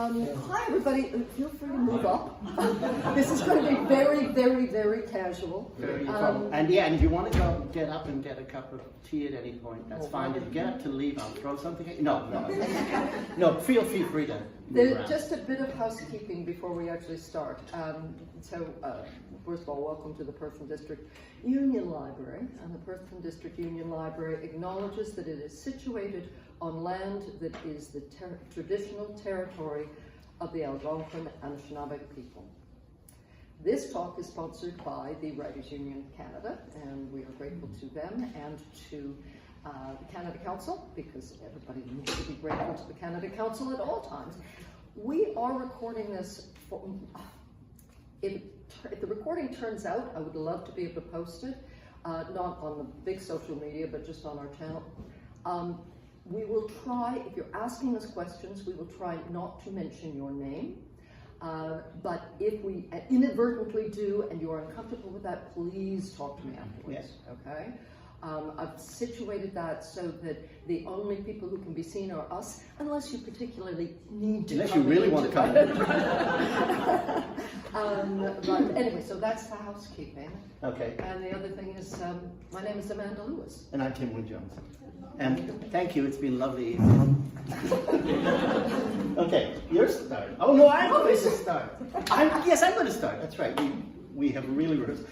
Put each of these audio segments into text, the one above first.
Hi everybody, feel free to move up. This is going to be very, very, very casual. Very informal. And yeah, and if you want to go get up and get a cup of tea at any point, that's fine. If you get up to leave, I'll throw something at you. No, feel free to move around. Just a bit of housekeeping before we actually start. First of all, welcome to the Perth District Union Library. And the Perth District Union Library acknowledges that it is situated on land that is the traditional territory of the Algonquin and Anishinaabe people. This talk is sponsored by the Writers Union of Canada, and we are grateful to them and to the Canada Council, because everybody needs to be grateful to the Canada Council at all times. We are recording this for, if the recording turns out, I would love to be able to post it, not on the big social media, but just on our channel. We will try, if you're asking us questions, we will try not to mention your name. But if we inadvertently do and you are uncomfortable with that, please talk to me afterwards, okay? I've situated that so that the only people who can be seen are us, unless you particularly need to. Unless you really want to come. But anyway, so that's the housekeeping. Okay. And the other thing is, my name is Amanda Lewis. And I'm Tim Wynne-Jones. And thank you, it's been lovely. Okay, you're starting. Oh no, I'm going to start. Yes, I'm going to start, that's right. We have really rehearsed.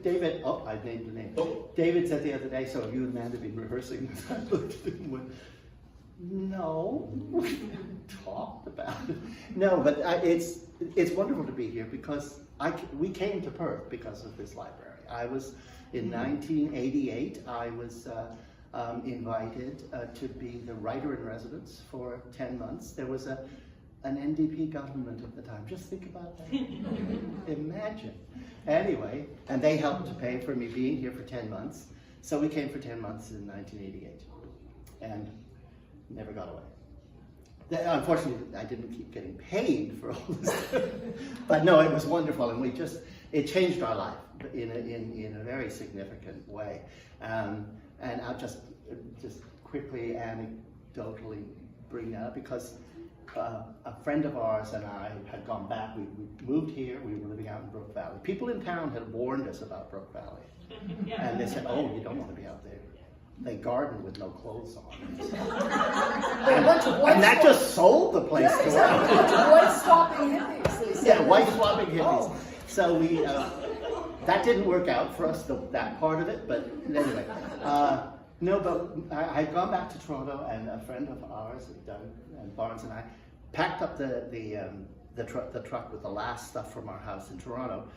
David, I named the name. David said the other day, so have you and Amanda been rehearsing? I looked at him and went, no, we talked about it. No, but it's wonderful to be here because we came to Perth because of this library. I was, in 1988, I was invited to be the writer-in-residence for 10 months. There was an NDP government at the time. Just think about that. Imagine. Anyway, and they helped to pay for me being here for 10 months. So we came for 10 months in 1988 and never got away. Unfortunately, I didn't keep getting paid for all this. But no, it was wonderful, and it changed our life in a very significant way. And I'll just quickly anecdotally bring that up because a friend of ours and I had gone back. We moved here. We were living out in Brook Valley. People in town had warned us about Brook Valley, and they said, "Oh, you don't want to be out there. They garden with no clothes on." and that just sold the place to us. White swapping hippies. Yeah, white swapping hippies. Oh. So we. That didn't work out for us, that part of it, but anyway. No, but I'd gone back to Toronto, and a friend of ours, Doug and Barnes and I, packed up the truck with the last stuff from our house in Toronto,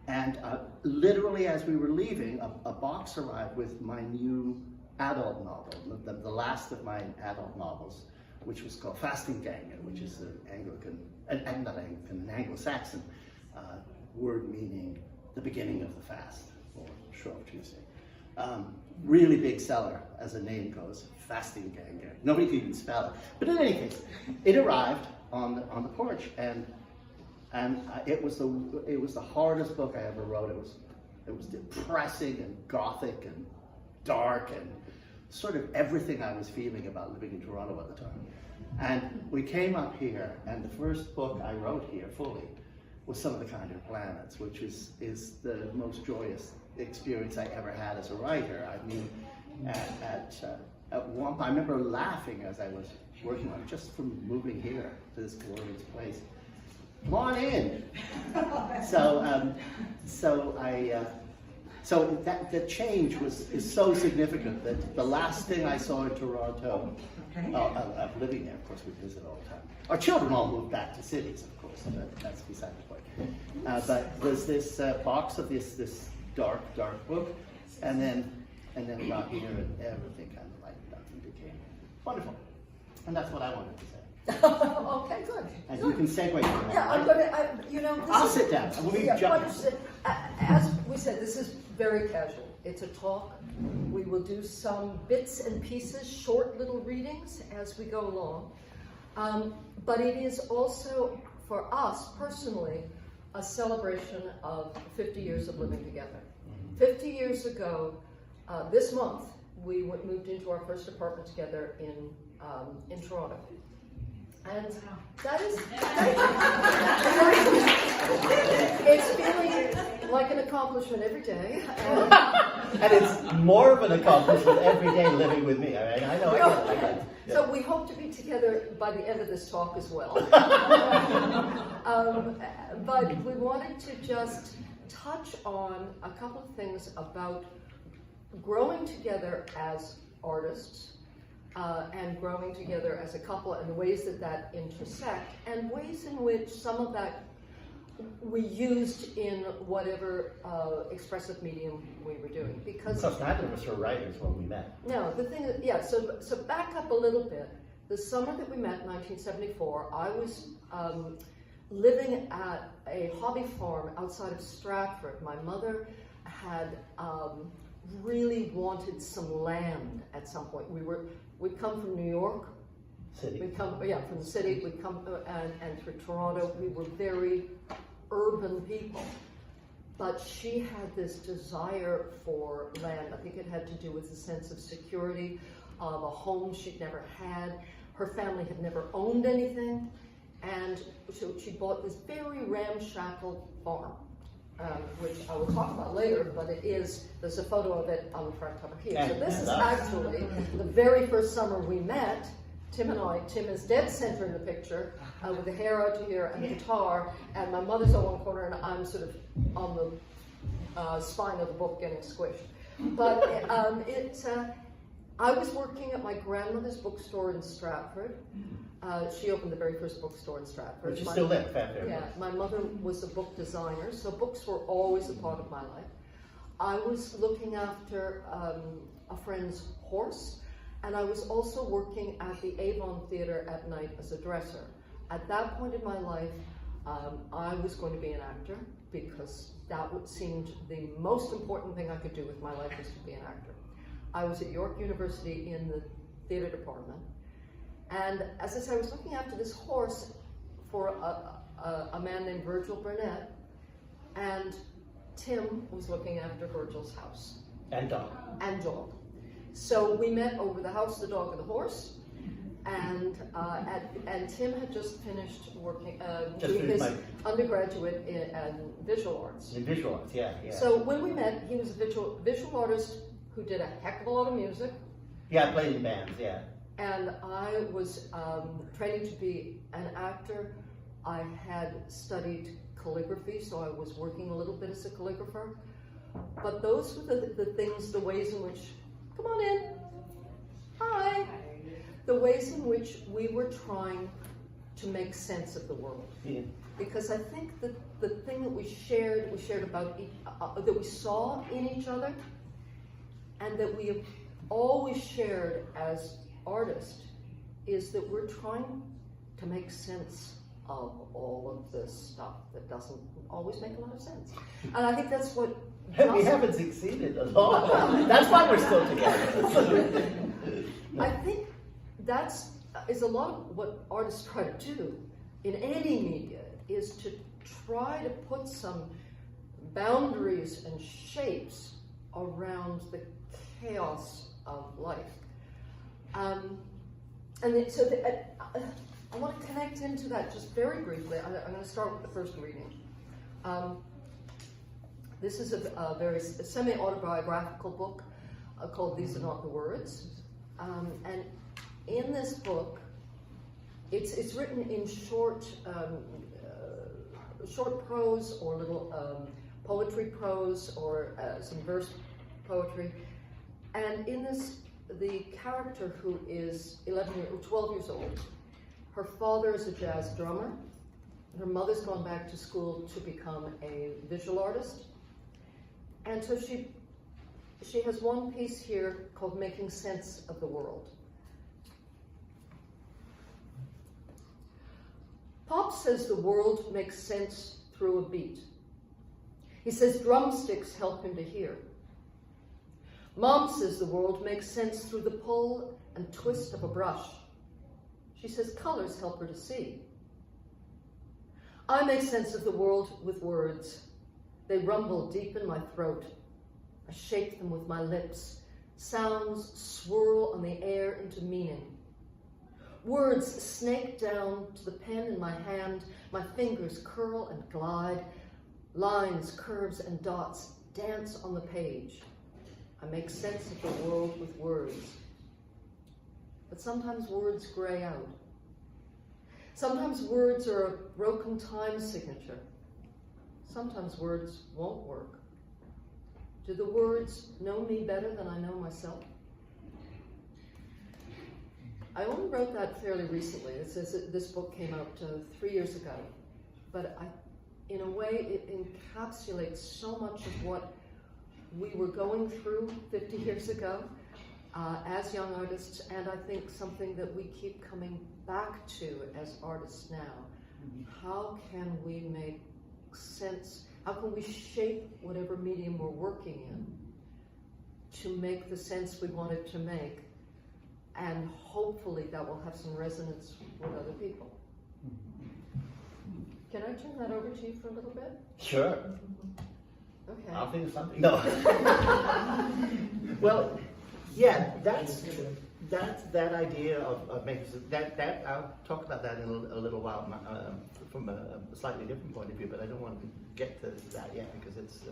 and literally as we were leaving, a box arrived with my new adult novel, the last of my adult novels, which was called Fasting Gang, which is an an Anglo-Saxon word meaning the beginning of the fast, or Shrove Tuesday. Really big seller, as the name goes, Fasting Gang. Nobody could even spell it. But in any case, it arrived on the porch, and it was the hardest book I ever wrote. It was depressing and gothic and dark and sort of everything I was feeling about living in Toronto at the time. And we came up here, and the first book I wrote here fully was Some of the Kinder Planets, which is the most joyous experience I ever had as a writer. I mean, at one point, I remember laughing as I was working on it, just from moving here to this glorious place. Come on in. So the change is so significant that the last thing I saw in Toronto, of living there, of course, we visit all the time. Our children all moved back to cities, of course, but that's beside the point. But there's this box of this dark book, and then we got here, and everything kind of lightened up and became wonderful. And that's what I wanted to say. Okay, good. And good. you can segue from there. Yeah, I'm gonna. I'll sit down. As we said, this is very casual. It's a talk. We will do some bits and pieces, short little readings as we go along. But it is also, for us personally, a celebration of 50 years of living together. 50 years ago, this month, we moved into our first apartment together in Toronto. And that is, it's feeling like an accomplishment every day. And it's more of an accomplishment every day living with me, all right? I know, I get it. Yeah. So we hope to be together by the end of this talk as well. But we wanted to just touch on a couple of things about growing together as artists, and growing together as a couple, and the ways that that intersect, and ways in which some of that we used in whatever expressive medium we were doing. Because of course, neither of us were writers when we met. no, the thing that, yeah, so back up a little bit. The summer that we met in 1974, I was living at a hobby farm outside of Stratford. My mother had really wanted some land at some point. We'd come from New York. City. We'd come, yeah, from the city. We'd come and through Toronto. We were very urban people. But she had this desire for land. I think it had to do with a sense of security, of a home she'd never had. Her family had never owned anything. And so she bought this very ramshackle farm, which I will talk about later, but there's a photo of it on the front cover here. So this is actually the very first summer we met, Tim and I. Tim is dead center in the picture, with the hair out to here and the guitar, and my mother's on one corner and I'm sort of on the spine of the book getting squished. But I was working at my grandmother's bookstore in Stratford. She opened the very first bookstore in Stratford. Which is still there, yeah, my mother was a book designer, so books were always a part of my life. I was looking after a friend's horse, and I was also working at the Avon Theatre at night as a dresser. At that point in my life, I was going to be an actor, because that seemed the most important thing I could do with my life, was to be an actor. I was at York University in the theatre department. And as I said, I was looking after this horse for a man named Virgil Burnett, and Tim was looking after Virgil's house. And dog. And dog. So we met over the house, the dog, and the horse, and Tim had just finished working, doing his undergraduate in visual arts. In visual arts, yeah. So when we met, he was a visual artist who did a heck of a lot of music. Yeah, I played in bands, yeah. And I was training to be an actor. I had studied calligraphy, so I was working a little bit as a calligrapher. But those were the things, the ways in which, come on in, hi, the ways in which we were trying to make sense of the world. Yeah. Because I think that the thing that we shared about, that we saw in each other, and that we have always shared as artists, is that we're trying to make sense of all of this stuff that doesn't always make a lot of sense. And I think that's what we haven't succeeded at all. That's why we're still together. I think is a lot of what artists try to do in any media, is to try to put some boundaries and shapes around the chaos of life. I want to connect into that just very briefly. I'm going to start with the first reading. This is a very semi-autobiographical book called These Are Not the Words. And in this book, it's written in short prose or little poetry prose or some verse poetry. And in this, the character, who is 12 years old, her father is a jazz drummer. Her mother's gone back to school to become a visual artist. And so she has one piece here called Making Sense of the World. Pop says the world makes sense through a beat. He says drumsticks help him to hear. Mom says the world makes sense through the pull and twist of a brush. She says colors help her to see. I make sense of the world with words. They rumble deep in my throat. I shake them with my lips. Sounds swirl on the air into meaning. Words snake down to the pen in my hand, my fingers curl and glide, lines, curves, and dots dance on the page. I make sense of the world with words. But sometimes words gray out. Sometimes words are a broken time signature. Sometimes words won't work. Do the words know me better than I know myself? I only wrote that fairly recently. It says that this book came out 3 years ago. But in a way, it encapsulates so much of what we were going through 50 years ago as young artists, and I think something that we keep coming back to as artists now. How can we make sense, how can we shape whatever medium we're working in to make the sense we want it to make, and hopefully that will have some resonance with other people. Can I turn that over to you for a little bit? Sure. Okay. I'll think of something. No. Well, yeah, that's that idea of making that I'll talk about that in a little while from a slightly different point of view, but I don't want to get to that yet because it's.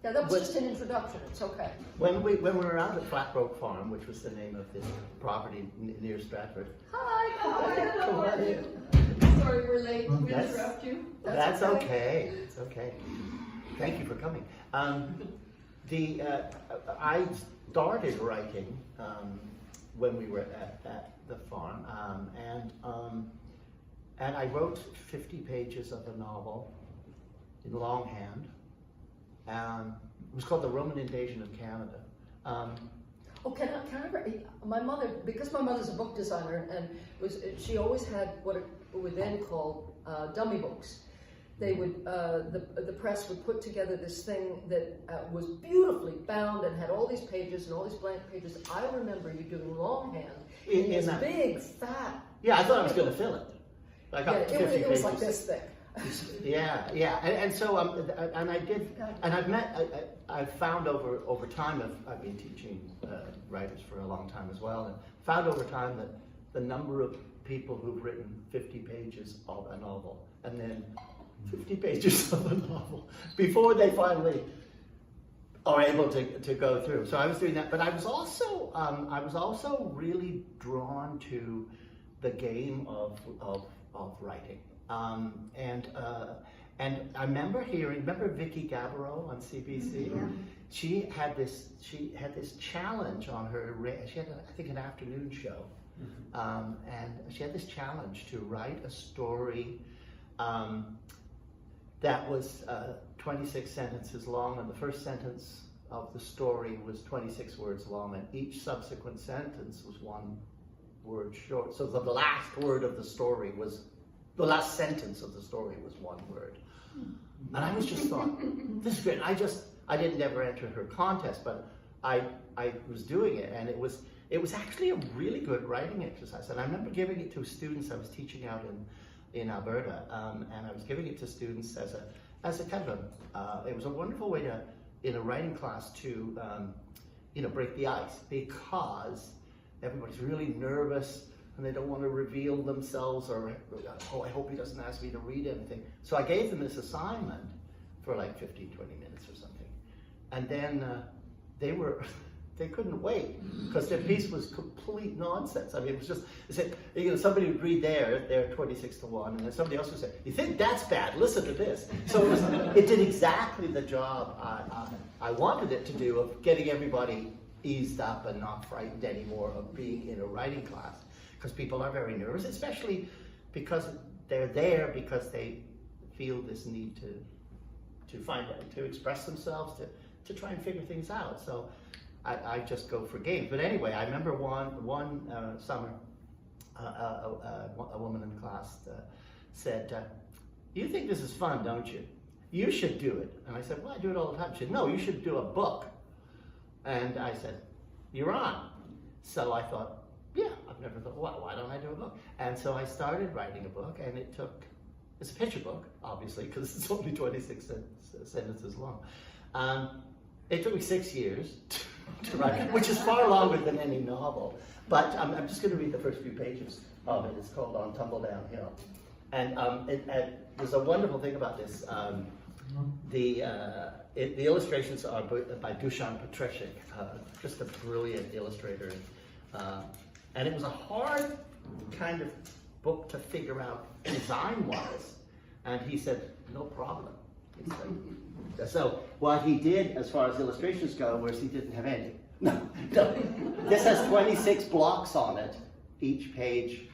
Yeah, that was just an introduction. It's okay. When we were out at Flatbroke Farm, which was the name of this property near Stratford. Hi, how are you? Sorry we're late. We interrupt you. That's okay. It's okay. Thank you for coming. I started writing when we were at the farm, and I wrote 50 pages of a novel in longhand. It was called The Roman Invasion of Canada. My mother, because my mother's a book designer, and she always had what we then called dummy books. They would, the press would put together this thing that was beautifully bound and had all these pages and all these blank pages. I remember you doing longhand in this big, fat. Yeah, I thought I was going to fill it. I got 50 pages. It was like this thick. Yeah, and so and I did, and I've found over time, I've been teaching writers for a long time as well, and found over time that the number of people who've written 50 pages of a novel and then 50 pages of a novel before they finally are able to go through. So I was doing that, but I was also really drawn to the game of writing. And I remember Vicky Gabbro on CBC. Yeah. She had this challenge on her. She had, I think, an afternoon show, and she had this challenge to write a story that was 26 sentences long, and the first sentence of the story was 26 words long, and each subsequent sentence was 1 word short. So the last word of the story was. The last sentence of the story was 1 word. And I was just thought, this is great. I didn't never enter her contest, but I was doing it, and it was actually a really good writing exercise. And I remember giving it to students. I was teaching out in Alberta, and I was giving it to students as a kind of it was a wonderful way to, in a writing class, to break the ice, because everybody's really nervous and they don't want to reveal themselves, or, oh, I hope he doesn't ask me to read anything. So I gave them this assignment for like 15, 20 minutes or something. And then they couldn't wait, because their piece was complete nonsense. I mean, it was just, they said, somebody would read they're 26 to 1, and then somebody else would say, you think that's bad? Listen to this. So it did exactly the job I wanted it to do, of getting everybody eased up and not frightened anymore of being in a writing class. Because people are very nervous, especially because they're there because they feel this need to find out, to express themselves, to try and figure things out. So I just go for games. But anyway, I remember one summer, a woman in class said, you think this is fun, don't you? You should do it. And I said, well, I do it all the time. She said, no, you should do a book. And I said, you're on. So I thought, yeah, I've never thought, well, why don't I do a book? And so I started writing a book, and it's a picture book, obviously, because it's only 26 sentences long. It took me 6 years to write, which is far longer than any novel. But I'm just going to read the first few pages of it. It's called On Tumble Down Hill. And there's a wonderful thing about this. The illustrations are by Dusan Petreshik, just a brilliant illustrator. And it was a hard kind of book to figure out design-wise. And he said, no problem. So what he did as far as illustrations go was he didn't have any. No. This has 26 blocks on it. Each page,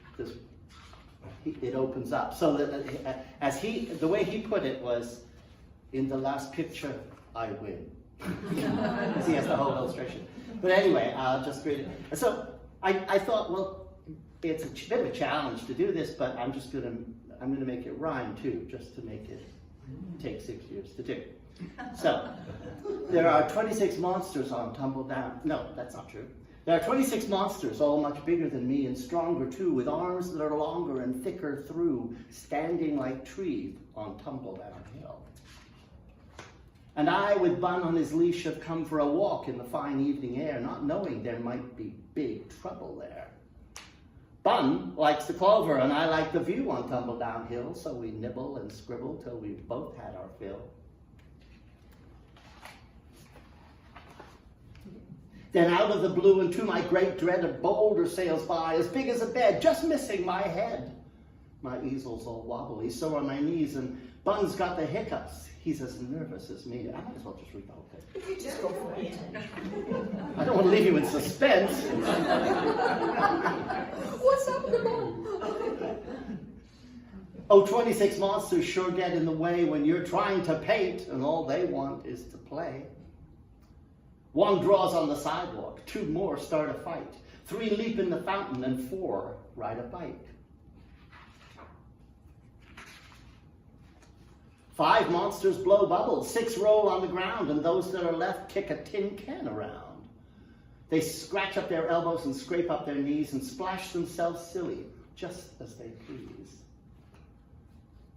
it opens up. So that the way he put it was, in the last picture, I win. He has the whole illustration. But anyway, I'll just read it. And so I thought, well, it's a bit of a challenge to do this, but I'm going to make it rhyme too, just to make it take 6 years to do. So, there are 26 monsters on Tumble Down. No, that's not true. There are 26 monsters, all much bigger than me and stronger too, with arms that are longer and thicker through, standing like trees on Tumble Down Hill. And I, with Bun on his leash, have come for a walk in the fine evening air, not knowing there might be big trouble there. Bun likes the clover, and I like the view on Tumble Down Hill, so we nibble and scribble till we've both had our fill. Then out of the blue, and to my great dread, a boulder sails by, as big as a bed, just missing my head. My easel's all wobbly, so are my knees, and Bun's got the hiccups. He's as nervous as me. I might as well just read the whole thing. You just go for it. I don't want to leave you in suspense. What's up with them? Oh, 26 monsters sure get in the way when you're trying to paint and all they want is to play. 1 draws on the sidewalk, 2 more start a fight, 3 leap in the fountain, and 4 ride a bike. 5 monsters blow bubbles, 6 roll on the ground, and those that are left kick a tin can around. They scratch up their elbows and scrape up their knees and splash themselves silly, just as they please.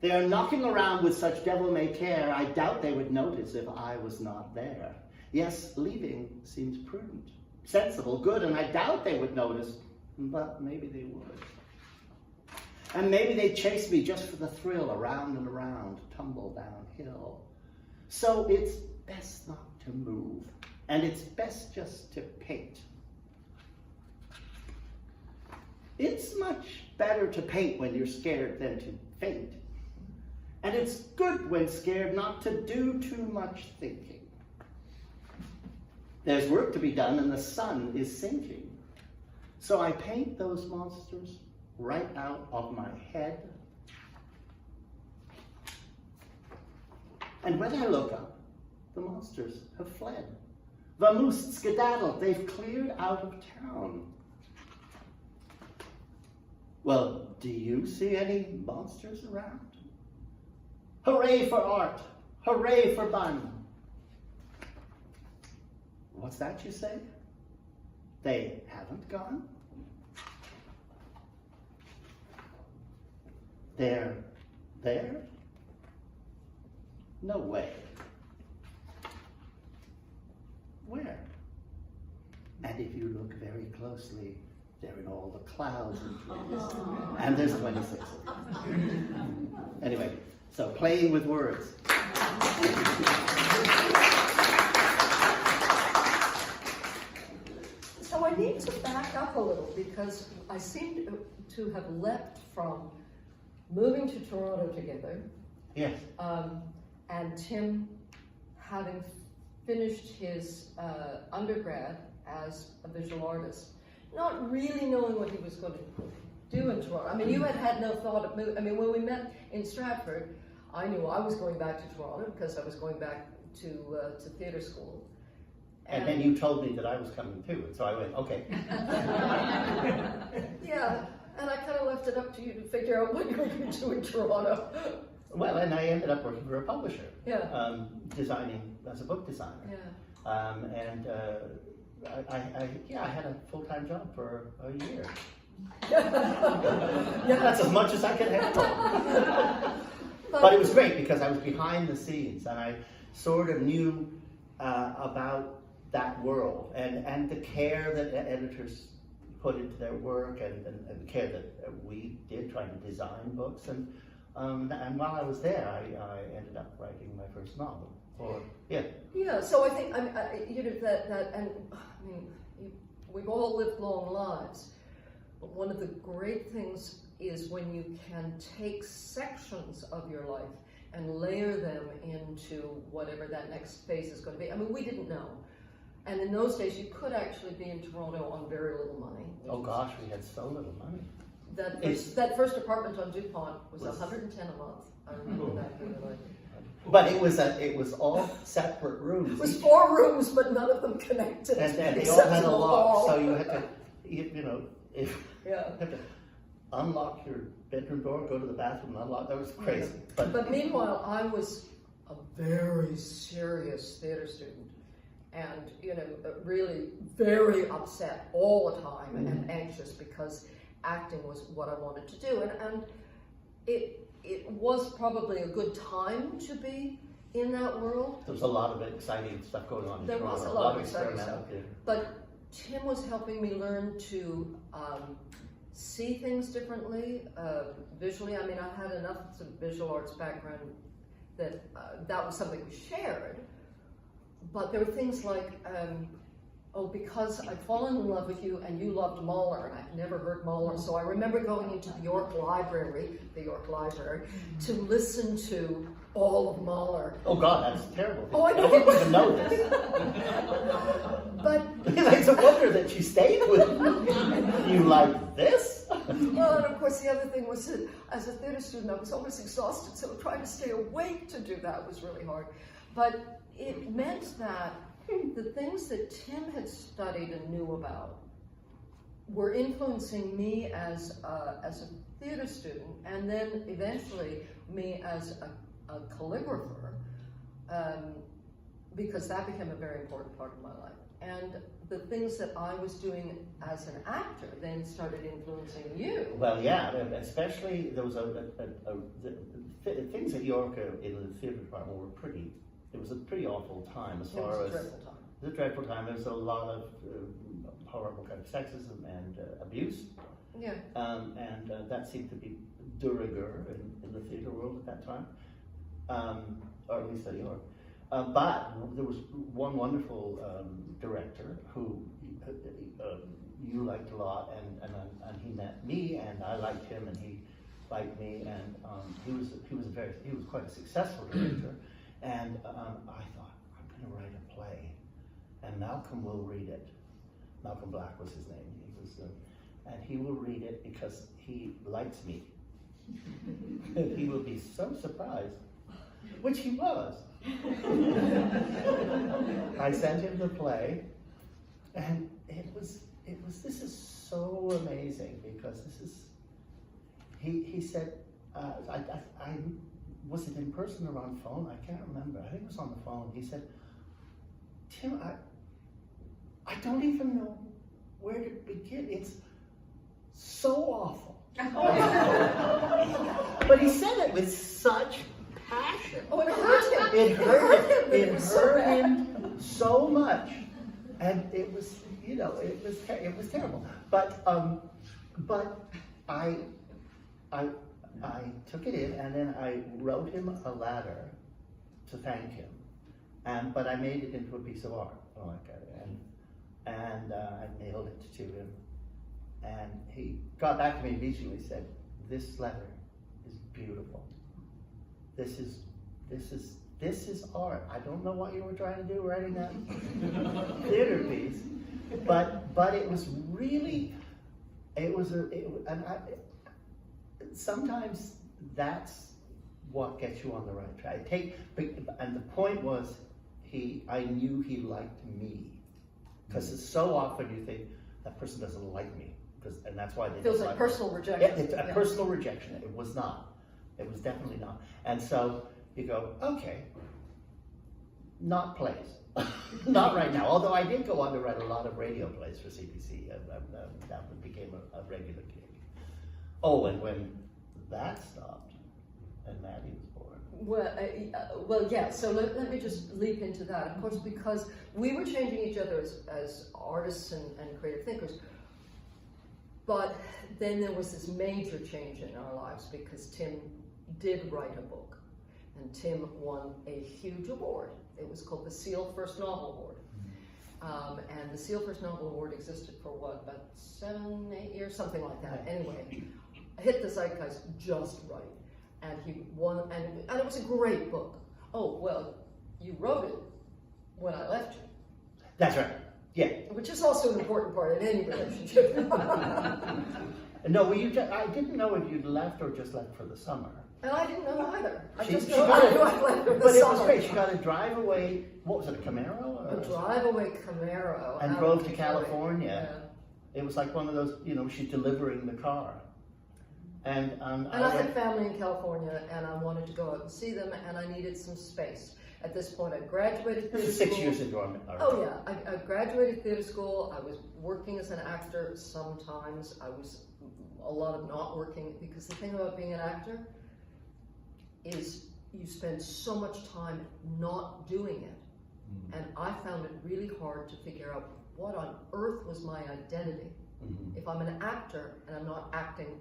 They are knocking around with such devil-may care, I doubt they would notice if I was not there. Yes, leaving seems prudent, sensible, good, and I doubt they would notice, but maybe they would. And maybe they'd chase me just for the thrill, around and around, tumble downhill. So it's best not to move, and it's best just to paint. It's much better to paint when you're scared than to faint. And it's good when scared not to do too much thinking. There's work to be done and the sun is sinking. So I paint those monsters right out of my head. And when I look up, the monsters have fled. Vamoosed, skedaddled, they've cleared out of town. Well, do you see any monsters around? Hooray for art! Hooray for Bun! What's that you say? They haven't gone? They're there? No way. Where? And if you look very closely, they're in all the clouds and trees. And there's 26 of them. Anyway, so playing with words. So I need to back up a little because I seem to have leapt from moving to Toronto together. Yes. And Tim having finished his undergrad as a visual artist, not really knowing what he was going to do in Toronto. I mean, you had no thought of moving. I mean, when we met in Stratford, I knew I was going back to Toronto because I was going back to theatre school. And then you told me that I was coming too, and so I went, okay. Yeah, and I kind of left it up to you to figure out what you were going to do in Toronto. Well, and I ended up working for a publisher, Yeah. Designing as a book designer. Yeah. I had a full-time job for a year. Yeah, That's as much as I could handle. But it was great because I was behind the scenes and I sort of knew about that world, and the care that the editors put into their work, and the care that we did trying to design books, and while I was there, I ended up writing my first novel. Yeah. So I think we've all lived long lives, but one of the great things is when you can take sections of your life and layer them into whatever that next phase is going to be. I mean, we didn't know. And in those days, you could actually be in Toronto on very little money. Oh gosh, we had so little money. That first apartment on DuPont was $110 a month. I remember that vividly. But it was all separate rooms. It was 4 rooms, but none of them connected. And they all had a lock, so you had to, you had to unlock your bedroom door, go to the bathroom, and unlock. That was crazy. Yeah. But meanwhile, I was a very serious theater student, and really very upset all the time and anxious because acting was what I wanted to do, and it was probably a good time to be in that world. There was a lot of exciting stuff going on in There Toronto. was a lot of exciting experimental stuff. theater. But Tim was helping me learn to see things differently, visually. I mean, I had enough sort of visual arts background that that was something we shared. But there were things like, because I'd fallen in love with you and you loved Mahler, and I'd never heard Mahler, so I remember going into the York Library, to listen to all of Mahler. Oh God, that's terrible. Oh, I know. I didn't even know this. But it's a wonder that you stayed with me. You like this? well, and of course the other thing was that as a theater student I was always exhausted, so trying to stay awake to do that was really hard. But it meant that the things that Tim had studied and knew about were influencing me as a theater student, and then eventually me as a calligrapher, because that became a very important part of my life. And the things that I was doing as an actor then started influencing you. Well, yeah, especially there was the things at York in the theatre department were pretty. It was a pretty awful time as far as. It was a dreadful time. It was a dreadful time. There was a lot of horrible kind of sexism and abuse. Yeah. And that seemed to be de rigueur in the theatre world at that time, or at least at York. But there was one wonderful director who you liked a lot, and he met me, and I liked him, and he liked me, and he was quite a successful director. And I thought, I'm going to write a play, and Malcolm will read it. Malcolm Black was his name. And he will read it because he likes me. He will be so surprised, which he was. I sent him the play, and this is so amazing, because he said, was it in person or on phone? I can't remember. I think it was on the phone. He said, Tim, I don't even know where to begin. It's so awful. But he said it with such passion. Oh, it hurt him. It hurt him. It hurt him so much, and it was terrible. But I took it in, and then I wrote him a letter to thank him, but I made it into a piece of art, and I mailed it to him, and he got back to me immediately and said, "This letter is beautiful. This is art. I don't know what you were trying to do writing that theater piece, but it was really, sometimes that's what gets you on the right track. And the point was, I knew he liked me, because it's so often you think that person doesn't like me, and that's why they feels like personal rejection. Yeah, it's a personal rejection. It was not. It was definitely not. And so you go, okay, not plays. Not right now, although I did go on to write a lot of radio plays for CBC. That became a regular gig. Oh, and when that stopped and Maddie was born. Well, yeah, so let me just leap into that. Of course, because we were changing each other as artists and creative thinkers, but then there was this major change in our lives because Tim did write a book, and Tim won a huge award. It was called the Seal First Novel Award. And the Seal First Novel Award existed for what, about 7, 8 years, something like that. Anyway, hit the zeitgeist just right. And he won, and it was a great book. Oh, well, you wrote it when I left you. That's right, yeah. Which is also an important part in any relationship. No, I didn't know if you'd left or just left for the summer. And I didn't know either. I She just knew I left for the But summer. it was great. She got a drive away, what was it, a Camaro? Or A drive-away Camaro. and out drove of to Detroit. California. Yeah. It was like one of those, she's delivering the car. And I had family in California, and I wanted to go out and see them, and I needed some space. At this point, I graduated This theater is 6 school. years into our Oh yeah, I graduated theater school. I was working as an actor sometimes. I was a lot of not working, because the thing about being an actor is you spend so much time not doing it. And I found it really hard to figure out what on earth was my identity. If I'm an actor and I'm not acting,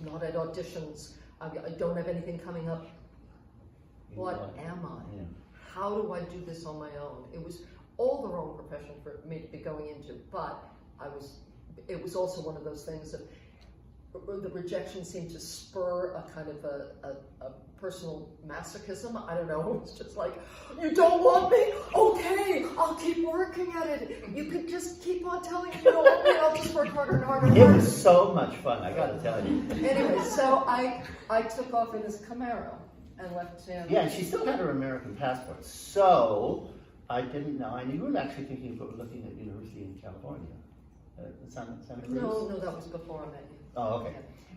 not at auditions, I don't have anything coming up, what am I? Yeah. How do I do this on my own? It was all the wrong profession for me to be going into, but it was also one of those things that the rejection seemed to spur a kind of a personal masochism. I don't know. It's just like, you don't want me? Okay, I'll keep working at it. You could just keep on telling me you don't want me. I'll just work harder and harder and It harder. was so much fun, I gotta tell you. Anyway, so I took off in this Camaro and left Tim. Yeah, and she still had her American passport. So I didn't know. And you were actually thinking of looking at university in California, Santa Cruz. No, that was before I met you. Oh, okay.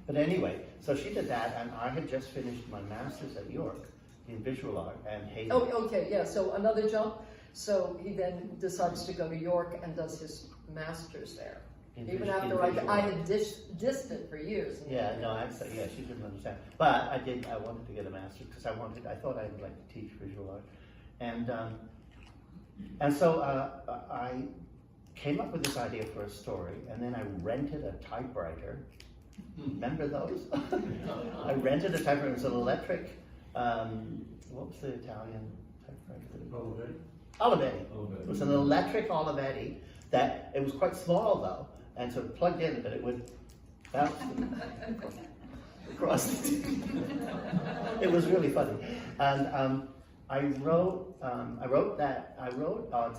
But anyway, so she did that, and I had just finished my master's at York in visual art and hated Oh, it. okay, yeah, so another jump. So he then decides to go to York and does his master's there. Even after I had dissed it for years. Yeah, no, yeah, she didn't understand. But I wanted to get a master's because I thought I'd like to teach visual art. And so I came up with this idea for a story, and then I rented a typewriter. Remember those? I rented a typewriter. It was an electric, what was the Italian typewriter? Olivetti. It was an electric Olivetti that, it was quite small though, and so it plugged in, but it would bounce across the It was really funny. And I wrote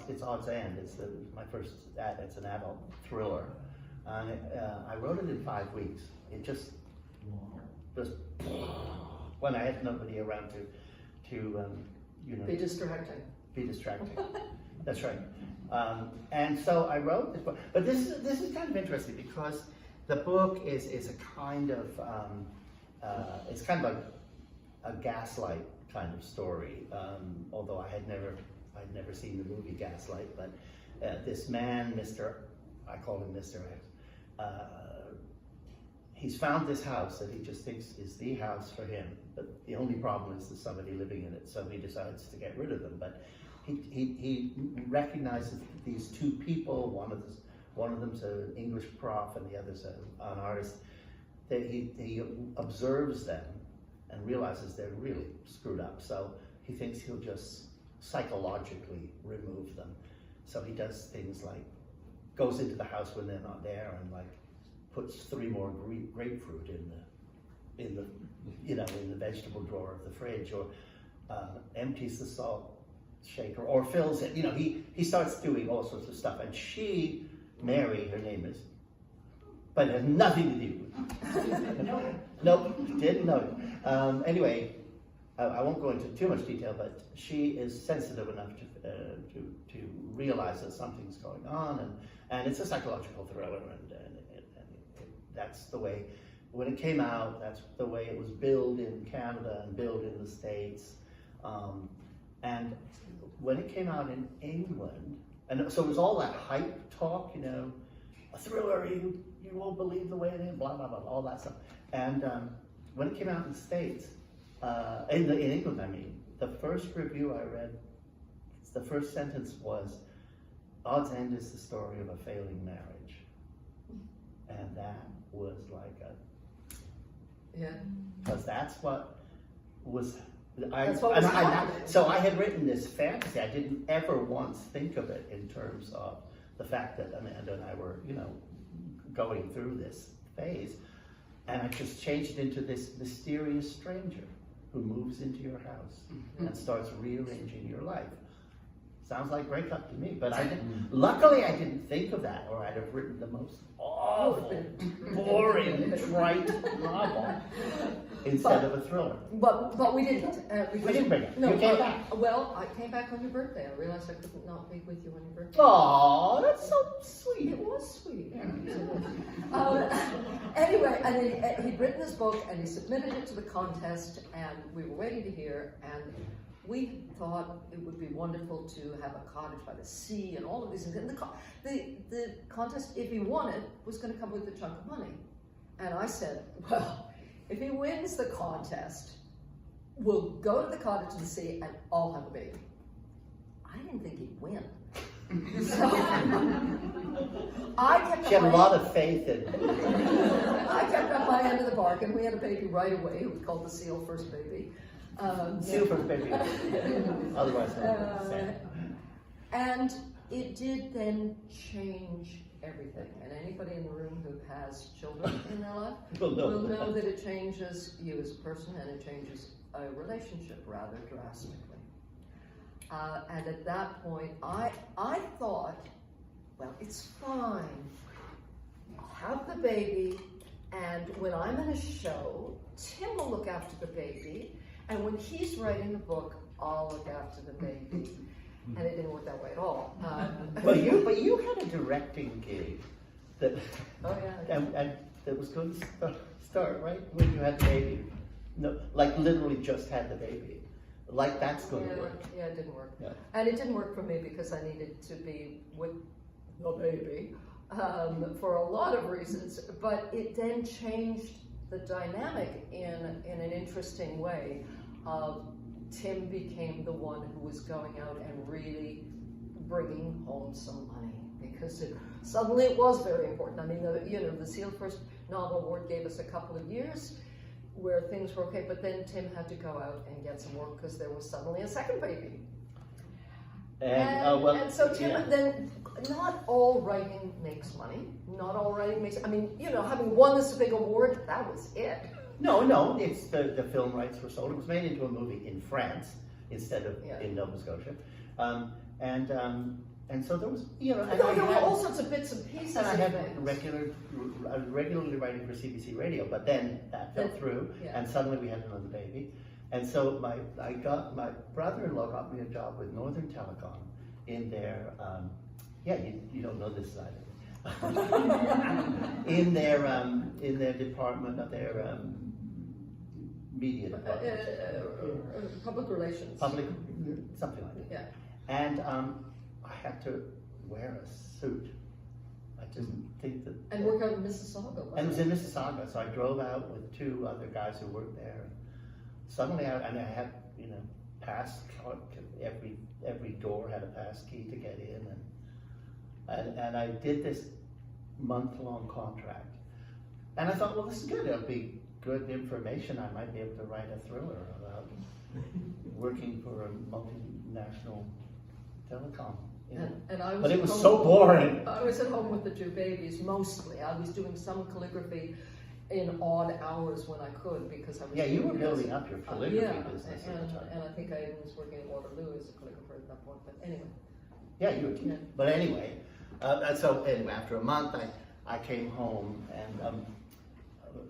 It's Odds End. It's my first, it's an adult thriller. And I wrote it in 5 weeks. It just when I had nobody around to Be distracting. Be distracting. That's right. And so I wrote this book. But this is kind of interesting because the book is a kind of it's kind of like a Gaslight kind of story. Although I'd never seen the movie Gaslight, but this man, I call him Mr. X. He's found this house that he just thinks is the house for him, but the only problem is there's somebody living in it, so he decides to get rid of them. But he recognizes these two people. One of them's an English prof, and the other's an artist. That he observes them and realizes they're really screwed up. So he thinks he'll just psychologically remove them. So he does things like goes into the house when they're not there and like puts 3 more grapefruit in the vegetable drawer of the fridge, or empties the salt shaker, or fills it. He starts doing all sorts of stuff. And she, Mary, her name is, but it has nothing to do with Nope, didn't know it. Anyway, I won't go into too much detail, but she is sensitive enough to realize that something's going on, and it's a psychological thriller, and that's the way, when it came out, that's the way it was billed in Canada and billed in the States. And when it came out in England, and so it was all that hype talk, a thriller, you won't believe the way it is, blah, blah, blah, all that stuff. And when it came out in the States, in England, I mean, the first review I read, the first sentence was, Odds End is the story of a failing marriage. And that was like because that's what was, so I had written this fantasy. I didn't ever once think of it in terms of the fact that Amanda and I were, going through this phase. And I just changed it into this mysterious stranger who moves into your house and starts rearranging your life. Sounds like breakup to me, but luckily I didn't think of that, or I'd have written the most awful, boring, trite novel instead of a thriller. But we didn't. We didn't bring it. No, you came back. Well, I came back on your birthday. I realized I couldn't not be with you on your birthday. Oh, that's so sweet. It was sweet. Anyway, and he'd written this book and he submitted it to the contest, and we were waiting to hear, and we thought it would be wonderful to have a cottage by the sea and all of these things. And the contest, if he won it, was going to come with a chunk of money. And I said, well, if he wins the contest, we'll go to the cottage by the sea and I'll have a baby. I didn't think he'd win. So I kept She had a lot of faith in I kept up my end of the bargain. We had a baby right away. It was called the Seal First Baby. Seal First Baby. Otherwise, and it did then change everything. And anybody in the room who has children in their life will know that it changes you as a person, and it changes a relationship rather drastically. And at that point, I thought, well, it's fine. I'll have the baby, and when I'm in a show, Tim will look after the baby, and when he's writing a book, I'll look after the baby. And it didn't work that way at all. But you had a directing gig that, and that was going to start right when you had the baby. No, like literally just had the baby. Like that's going to work. Yeah, it didn't work. Yeah. And it didn't work for me because I needed to be with the baby for a lot of reasons. But it then changed the dynamic in an interesting way. Tim became the one who was going out and really bringing home some money, because suddenly it was very important. I mean, the Seal First Novel Award gave us a couple of years where things were okay, but then Tim had to go out and get some work because there was suddenly a second baby. And so Tim, then not all writing makes money. Not all writing makes, I mean, having won this big award, that was it. No, it's the film rights were sold. It was made into a movie in France instead of in Nova Scotia. And so there was, there were all sorts of bits and pieces. And I had regularly writing for CBC Radio, but then that fell through, and suddenly we had another baby. And so my brother-in-law got me a job with Northern Telecom in their, you don't know this side of it. in their department of their media department. Public relations. Something like that. Yeah. And I had to wear a suit. I just think that. And work out in Mississauga. And it was in Mississauga, so I drove out with two other guys who worked there. Suddenly, I had, pass, every door had a pass key to get in, and I did this month-long contract. And I thought, well, this is good. It'll be good information. I might be able to write a thriller about working for a multinational telecom. But it was so boring. I was at home with the two babies mostly. I was doing some calligraphy in odd hours when I could, because I was. Yeah, you were building up your calligraphy business at the time. And I think I was working at Waterloo as a calligrapher at that point. But anyway. Yeah, you were. Yeah. But anyway, after a month, I came home, and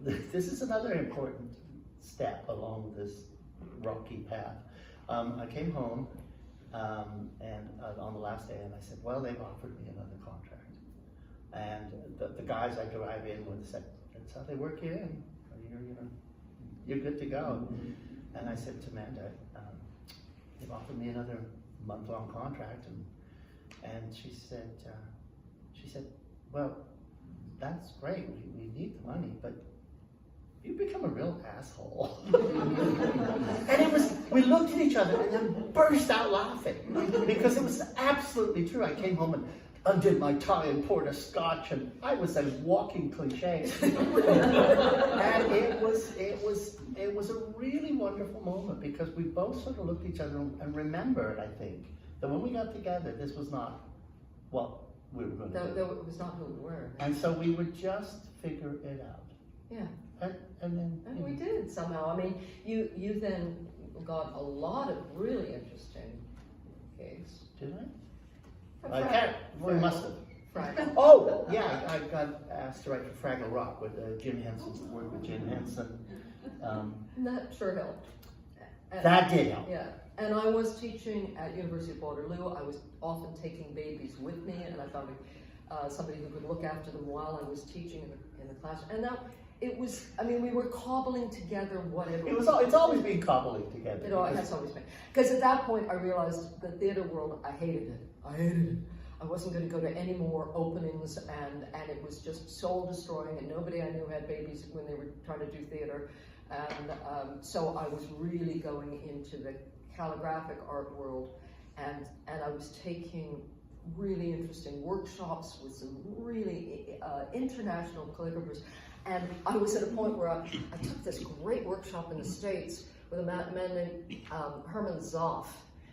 this is another important step along this rocky path. I came home, and on the last day, and I said, well, they've offered me another contract. And the guys I drive in with said, that's how they work you in. You're good to go. And I said to Amanda, they've offered me another month-long contract, and she said, well, that's great. We need the money, but you become a real asshole. And it was, we looked at each other and then burst out laughing because it was absolutely true. I came home and undid my tie and poured a scotch, and I was a walking cliche. And it was a really wonderful moment because we both sort of looked at each other and remembered, I think, that when we got together, this was not what we were going to do. It was not who we were. And so we would just figure it out. Yeah. And then we did somehow. I mean, you then got a lot of really interesting gigs. Did I? I can't. We must have. Fraggle. Oh, yeah. I got asked to write for Fraggle Rock with Jim Henson's work with Jim Henson. That sure helped. And, that did help. Yeah. And I was teaching at University of Waterloo. I was often taking babies with me, and I found somebody who could look after them while I was teaching in the class. And now it was, I mean, we were cobbling together whatever. It's always been cobbling together. It has always been. Because at that point I realized the theater world, I hated it. I wasn't going to go to any more openings, and it was just soul destroying, and nobody I knew had babies when they were trying to do theater. And so I was really going into the calligraphic art world, and I was taking really interesting workshops with some really international calligraphers. And I was at a point where I took this great workshop in the States with a man named Herman Zoff.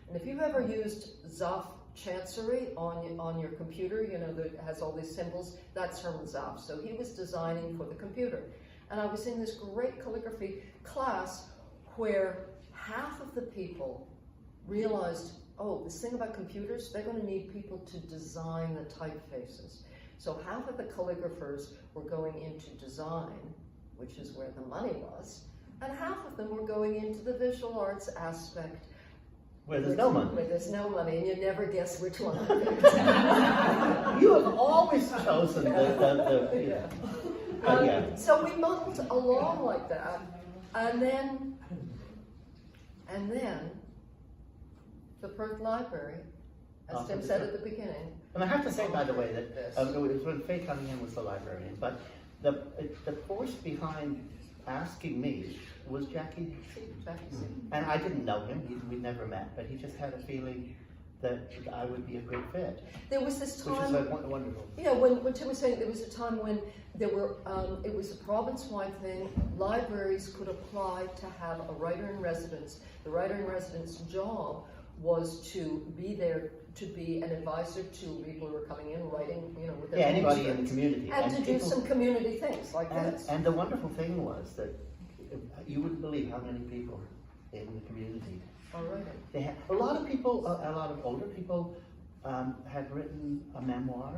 And if you've ever used Zoff Chancery on your computer, you know, that has all these symbols, that's Herman Zoff. So he was designing for the computer. And I was in this great calligraphy class where half of the people realized, oh, this thing about computers, they're going to need people to design the typefaces. So half of the calligraphers were going into design, which is where the money was, and half of them were going into the visual arts aspect. Where there's no money. Where there's no money, and you never guess which one. You have always chosen the yeah. So we muddled along like that, and then the Perth Library, as Tim said at the beginning. And I have to say, by the way, that it was when Faye Cunningham was the librarian, but the force behind asking me was Jackie C. And I didn't know him, we'd never met, but he just had a feeling that I would be a great fit. There was this time, which is wonderful. You know, when Tim was saying there was a time when there were, it was a province-wide thing, libraries could apply to have a writer-in-residence. The writer-in-residence job was to be there, to be an advisor to people who were coming in, writing, you know, with their anybody in the community. And to do some community things like this. And the wonderful thing was that you wouldn't believe how many people in the community. All right. They had, a lot of people, a lot of older people had written a memoir,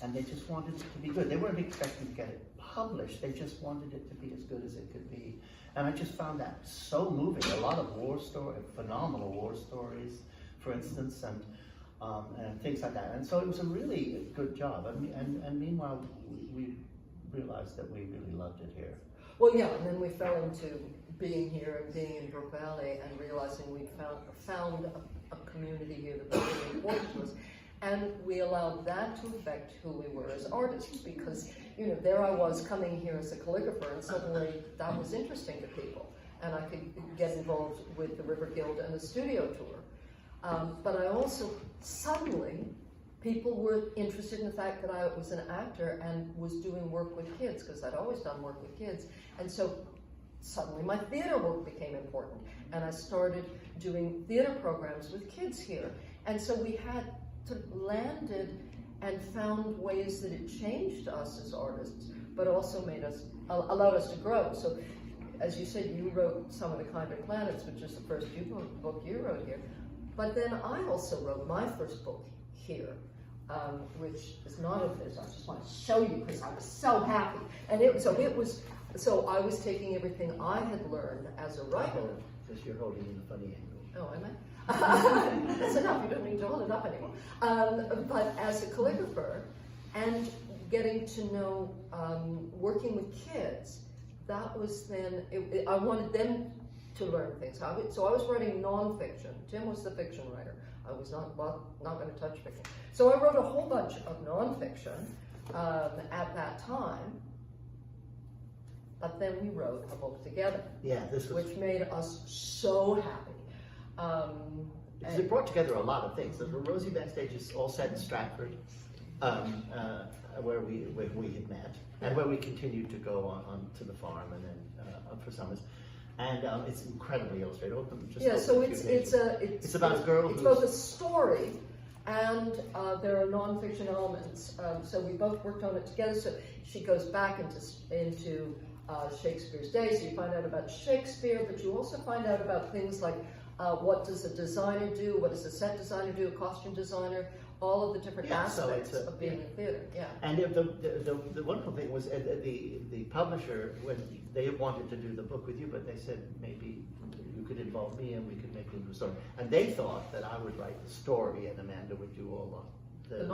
and they just wanted it to be good. They weren't expecting to get it published. They just wanted it to be as good as it could be. And I just found that so moving. A lot of war stories, phenomenal war stories, for instance, and things like that. And so it was a really good job. And meanwhile, we realized that we really loved it here. Well, yeah, and then we fell into being here and being in Brook Valley and realizing we'd found a community here that was really important to us. And we allowed that to affect who we were as artists, because, you know, there I was coming here as a calligrapher, and suddenly that was interesting to people. And I could get involved with the River Guild and the studio tour. But I also, suddenly, people were interested in the fact that I was an actor and was doing work with kids, because I'd always done work with kids. And so suddenly my theater work became important. And I started doing theater programs with kids here. And so we had sort of landed and found ways that it changed us as artists, but also made us, allowed us to grow. So as you said, you wrote Some of the Kinder Planets, which is the first book you wrote here. But then I also wrote my first book here, which is not of this. I just want to show you because I was so happy. And so I was taking everything I had learned as a writer. Because you're holding in a funny angle. Oh, am I? That's enough, you don't need to hold it up anymore. But as a calligrapher and getting to know, working with kids, that was then, I wanted them to learn things. So I was writing nonfiction. Tim was the fiction writer. I was not going to touch fiction. So I wrote a whole bunch of nonfiction at that time. but then we wrote a book together, Yeah, this was, which made us so happy. because it brought together a lot of things. The Rosie Backstage is all set in Stratford, where we had met, and where we continued to go on to the farm and then up for summers. And it's incredibly illustrated. So it's about a girl it's who's both a story and there are nonfiction elements. So we both worked on it together. So she goes back into Shakespeare's day. So you find out about Shakespeare, but you also find out about things like what does a designer do? What does a set designer do? A costume designer? All of the different aspects of being in theater. Yeah. And the wonderful thing was the publisher, when they wanted to do the book with you, but they said maybe you could involve me and we could make it into a story. And they thought that I would write the story and Amanda would do all the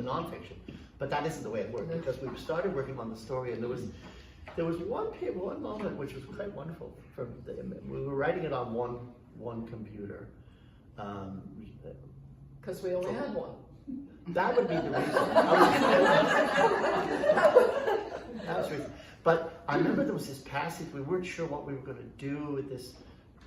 nonfiction. But that isn't the way it worked, because we started working on the story, and there was one moment which was quite wonderful. We were writing it on one computer. Because we only had one. That would be the reason. That was the reason. But I remember there was this passage, we weren't sure what we were going to do with this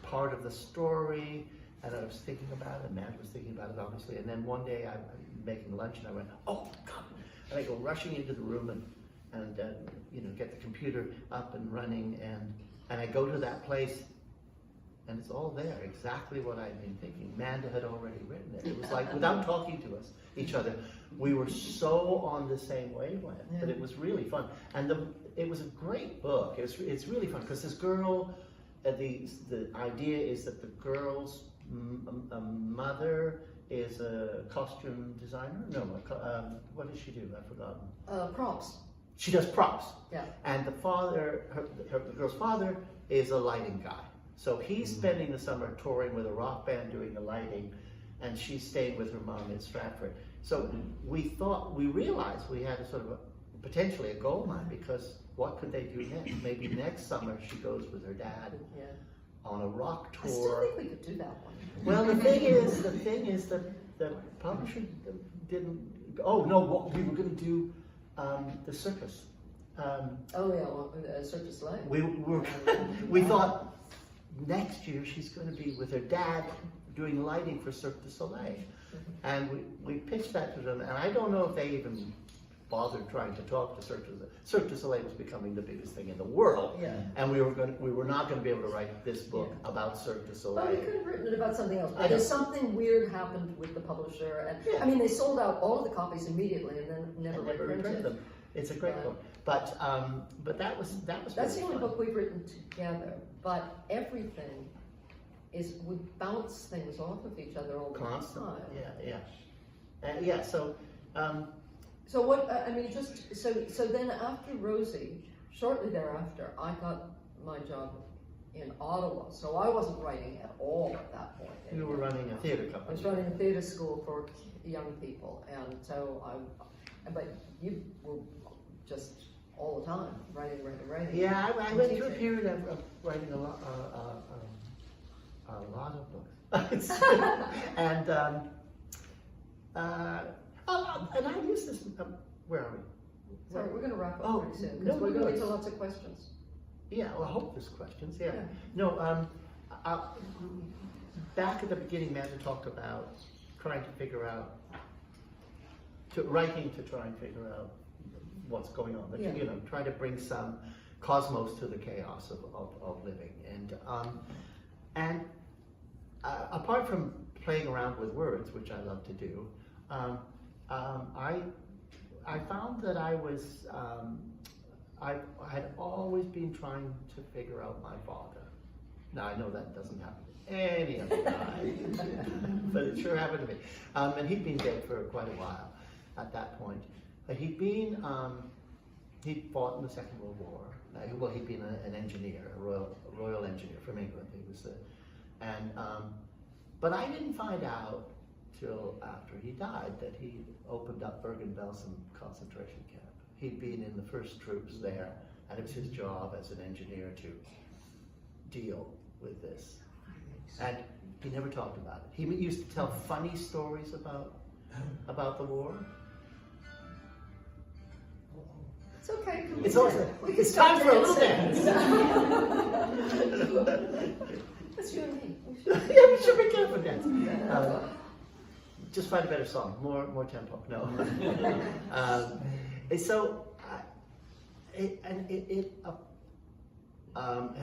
part of the story, and I was thinking about it, and Matt was thinking about it, obviously, and then one day I'm making lunch, and I went, oh, God, and I go rushing into the room and get the computer up and running, and I go to that place, and it's all there, exactly what I'd been thinking. Amanda had already written it. It was like, without talking to each other, we were so on the same wavelength, but it was really fun. And it was a great book. It's really fun, because this girl, the idea is that the girl's mother is a costume designer? No, what does she do? I've forgotten. Props. She does props. Yeah. And the father, the girl's father, is a lighting guy. So he's spending the summer touring with a rock band doing the lighting, and she's staying with her mom in Stratford. So we realized we had potentially a gold mine, because what could they do next? Maybe next summer she goes with her dad on a rock tour. I still think we could do that one. Well, the thing is that the publisher didn't. Oh no, we were going to do the circus. Circus Life. We thought next year she's going to be with her dad doing lighting for Cirque du Soleil, and we pitched that to them, and I don't know if they even bothered trying to talk to Cirque du Soleil. Cirque du Soleil was becoming the biggest thing in the world, and we were not going to be able to write this book about Cirque du Soleil. Well, we could have written it about something else, but there's something weird happened with the publisher, and I mean, they sold out all of the copies immediately and then never reprinted them. It's a great book, but that was That's really the only fun. book we've written together. But everything is, we bounce things off of each other all the Constantly. time. Yeah. So. So what? I mean, so then after Rosie, shortly thereafter, I got my job in Ottawa. So I wasn't writing at all at that point. You were running a theatre company. I was running a theatre school for young people, and so but you were just all the time writing. Yeah, I went through a period of writing a lot of books, and and I use this. Where are we? Sorry, we're going to wrap up pretty soon because we're going to get to lots of questions. Yeah, well, I hope there's questions. Yeah. No. Back at the beginning, Amanda talked about trying to figure out, writing to try and figure out what's going on. Try to bring some cosmos to the chaos of living. And apart from playing around with words, which I love to do, I found that I had always been trying to figure out my father. Now I know that doesn't happen to any other guy, but it sure happened to me. And he'd been dead for quite a while at that point. But he'd fought in the Second World War. Well, he'd been an engineer, a royal engineer from England. He was, but I didn't find out till after he died that he opened up Bergen-Belsen concentration camp. He'd been in the first troops there, and it was his job as an engineer to deal with this. And he never talked about it. He used to tell funny stories about the war. It's okay. Come It's on. also, We can it's start time for a little dancing. dance. That's you and me. Yeah, we should be careful dancing. Just find a better song, more tempo. No. So,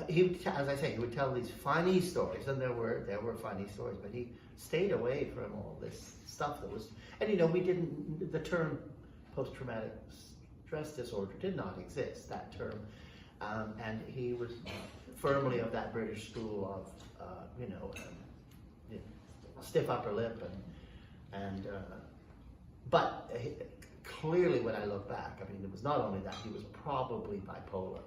he would, as I say, he would tell these funny stories, and there were funny stories, but he stayed away from all this stuff that was, and you know, the term post-traumatic stress disorder did not exist, that term, and he was firmly of that British school of, stiff upper lip, but clearly when I look back, I mean, it was not only that, he was probably bipolar.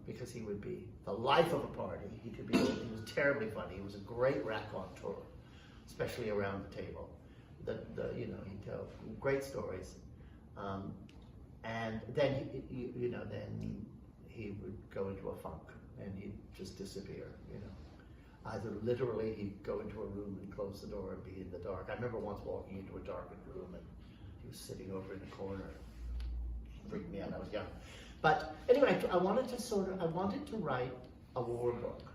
Because he would be the life of a party. He was terribly funny. He was a great raconteur, especially around the table. He'd tell great stories, and then then he would go into a funk and he'd just disappear. Either literally he'd go into a room and close the door and be in the dark. I remember once walking into a darkened room and he was sitting over in the corner. It freaked me out. I was young. But anyway, I wanted to write a war book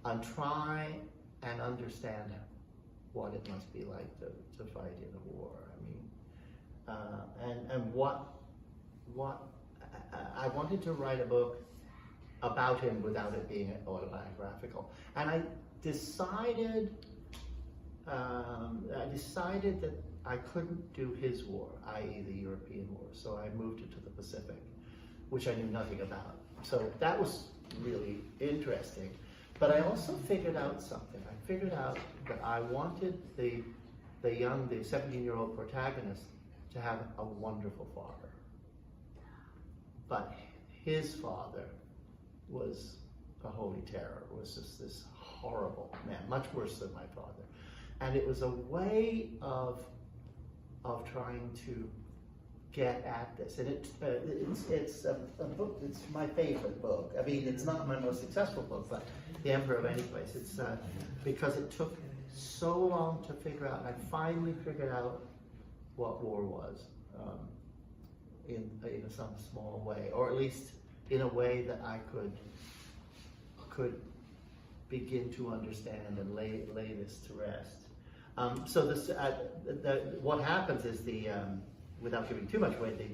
and try and understand what it must be like to fight in a war. I mean, and what I wanted to write a book about him without it being autobiographical. And I decided that I couldn't do his war, i.e. the European war, so I moved it to the Pacific, which I knew nothing about. So that was really interesting. But I also figured out something. I figured out that I wanted the 17-year-old protagonist to have a wonderful father. But his father was a holy terror, was just this horrible man, much worse than my father. And it was a way of trying to get at this, and it's a book. It's my favorite book. I mean, it's not my most successful book, but The Emperor of Any Place. It's because it took so long to figure out, and I finally figured out what war was in some small way, or at least in a way that I could begin to understand and lay this to rest. So this, what happens is without giving too much away,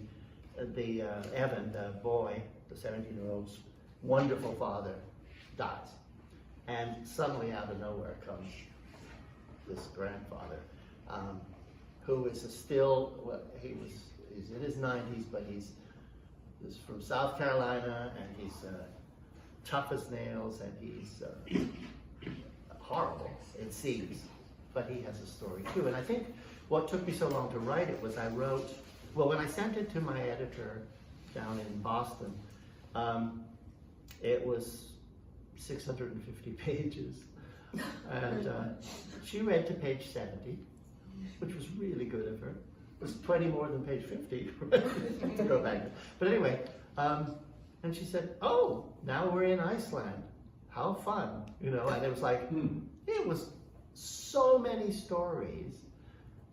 Evan, the boy, the 17-year-old's wonderful father, dies. And suddenly out of nowhere comes this grandfather, who is he's in his 90s, but he's from South Carolina, and he's tough as nails, and he's horrible, it seems. But he has a story too. And I think what took me so long to write it was when I sent it to my editor down in Boston, it was 650 pages. And she read to page 70, which was really good of her. It was 20 more than page 50 to go back. But anyway, and she said, "Oh, now we're in Iceland. How fun." And it was like, it was so many stories.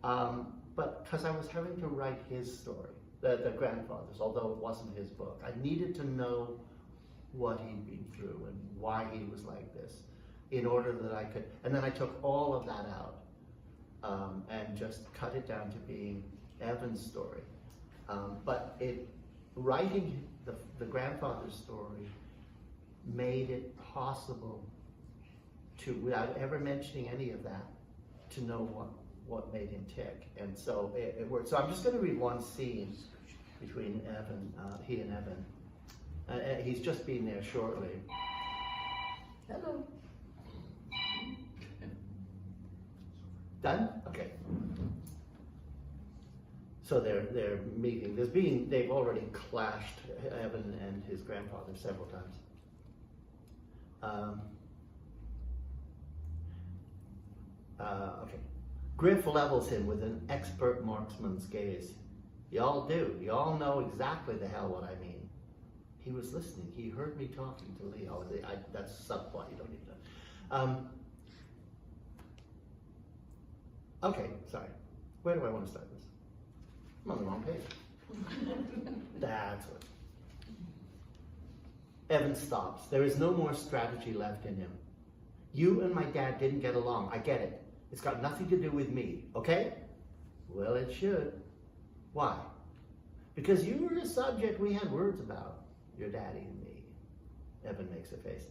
But because I was having to write his story, the grandfather's, although it wasn't his book, I needed to know what he'd been through and why he was like this, in order that I could, and then I took all of that out and just cut it down to being Evan's story. But writing the grandfather's story made it possible to, without ever mentioning any of that, to know what made him tick. And so it worked. So I'm just going to read one scene between Evan, he and Evan. He's just been there shortly. Hello. Done? Okay. So they're meeting. They've already clashed, Evan and his grandfather, several times. Okay. Griff levels him with an expert marksman's gaze. Y'all do. Y'all know exactly the hell what I mean. He was listening. He heard me talking to Lee. Oh, that's subplot. You don't need to know. Okay, sorry. Where do I want to start this? I'm on the wrong page. That's what. Evan stops. There is no more strategy left in him. You and my dad didn't get along. I get it. It's got nothing to do with me, okay? Well, it should. Why? Because you were a subject we had words about, your daddy and me. Evan makes a face.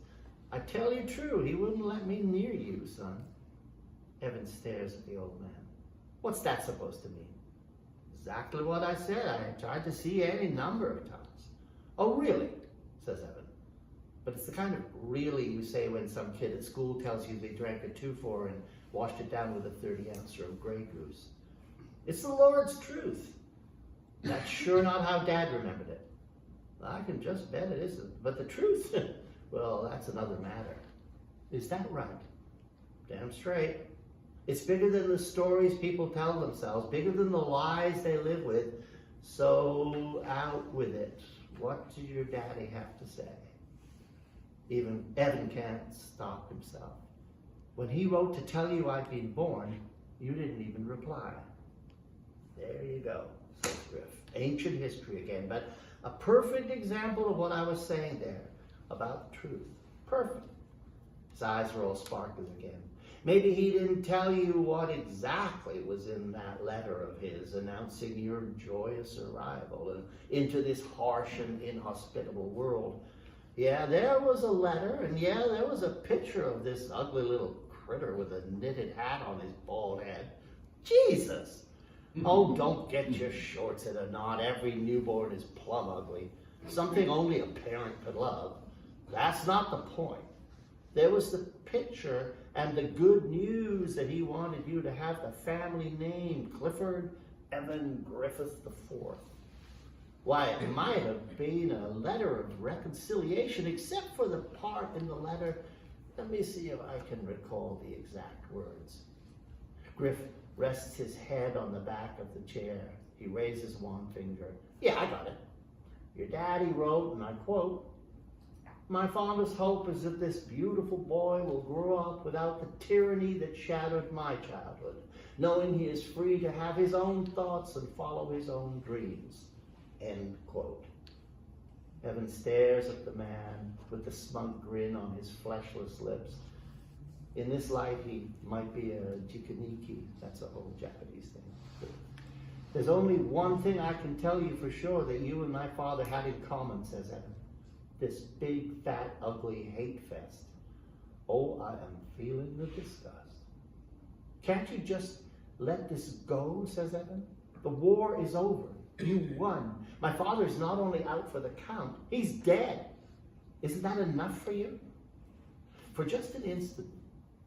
I tell you true, he wouldn't let me near you, son. Evan stares at the old man. What's that supposed to mean? Exactly what I said. I tried to see any number of times. Oh, really? Says Evan. But it's the kind of really you say when some kid at school tells you they drank a 2-4 and washed it down with a 30-ouncer of Grey Goose. It's the Lord's truth. That's sure not how Dad remembered it. I can just bet it isn't. But the truth, well, that's another matter. Is that right? Damn straight. It's bigger than the stories people tell themselves, bigger than the lies they live with. So out with it. What did your daddy have to say? Even Evan can't stop himself. When he wrote to tell you I'd been born, you didn't even reply. There you go, says Griff. Ancient history again, but a perfect example of what I was saying there about the truth. Perfect. His eyes are all sparkling again. Maybe he didn't tell you what exactly was in that letter of his announcing your joyous arrival into this harsh and inhospitable world. Yeah, there was a letter, and yeah, there was a picture of this ugly little critter with a knitted hat on his bald head. Jesus! Oh, don't get your shorts in a knot. Every newborn is plumb ugly. Something only a parent could love. That's not the point. There was the picture and the good news that he wanted you to have the family name Clifford Evan Griffith IV. Why, it might have been a letter of reconciliation, except for the part in the letter. Let me see if I can recall the exact words. Griff rests his head on the back of the chair. He raises one finger. Yeah, I got it. Your daddy wrote, and I quote, "My fondest hope is that this beautiful boy will grow up without the tyranny that shadowed my childhood, knowing he is free to have his own thoughts and follow his own dreams." End quote. Evan stares at the man with the smug grin on his fleshless lips. In this light, he might be a jikaniki. That's a whole Japanese thing. There's only one thing I can tell you for sure that you and my father had in common, says Evan. This big, fat, ugly hate fest. Oh, I am feeling the disgust. Can't you just let this go, says Evan? The war is over. You won. My father's not only out for the count, he's dead. Isn't that enough for you? For just an instant,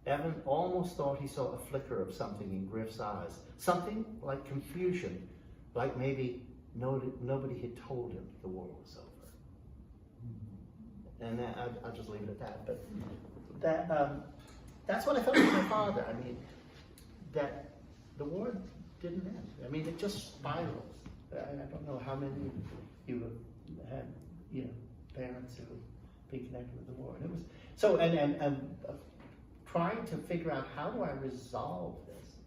Evan almost thought he saw a flicker of something in Griff's eyes. Something like confusion, like maybe nobody had told him the war was over. And I'll just leave it at that. But that's what I felt with my father. I mean, that the war didn't end. I mean, it just spirals. I don't know how many of you have had, parents who have been connected with the war. And it was so, and trying to figure out how do I resolve this.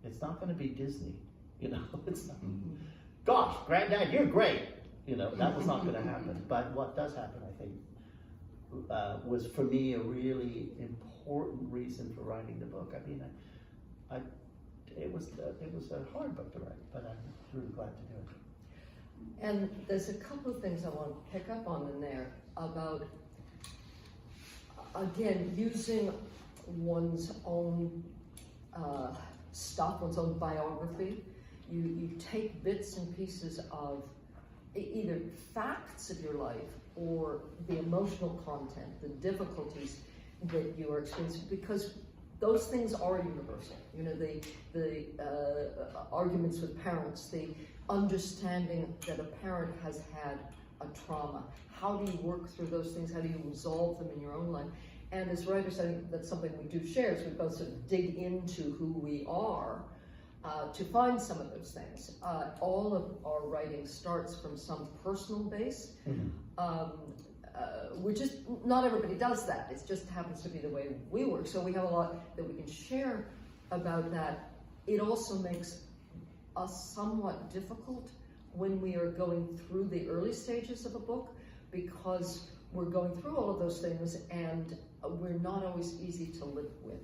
It's not going to be Disney, It's not. Gosh, Granddad, you're great. That was not going to happen. But what does happen, I think, was for me a really important reason for writing the book. I mean, it was a hard book to write, but I'm really glad to do it. And there's a couple of things I want to pick up on in there about, again, using one's own stuff, one's own biography. You take bits and pieces of either facts of your life or the emotional content, the difficulties that you are experiencing, because those things are universal. The arguments with parents, the understanding that a parent has had a trauma. How do you work through those things? How do you resolve them in your own life? And as writers, I think that's something we do share, is we both sort of dig into who we are to find some of those things. All of our writing starts from some personal base, which is, not everybody does that. It just happens to be the way we work. So we have a lot that we can share about that. It also makes us somewhat difficult when we are going through the early stages of a book, because we're going through all of those things and we're not always easy to live with.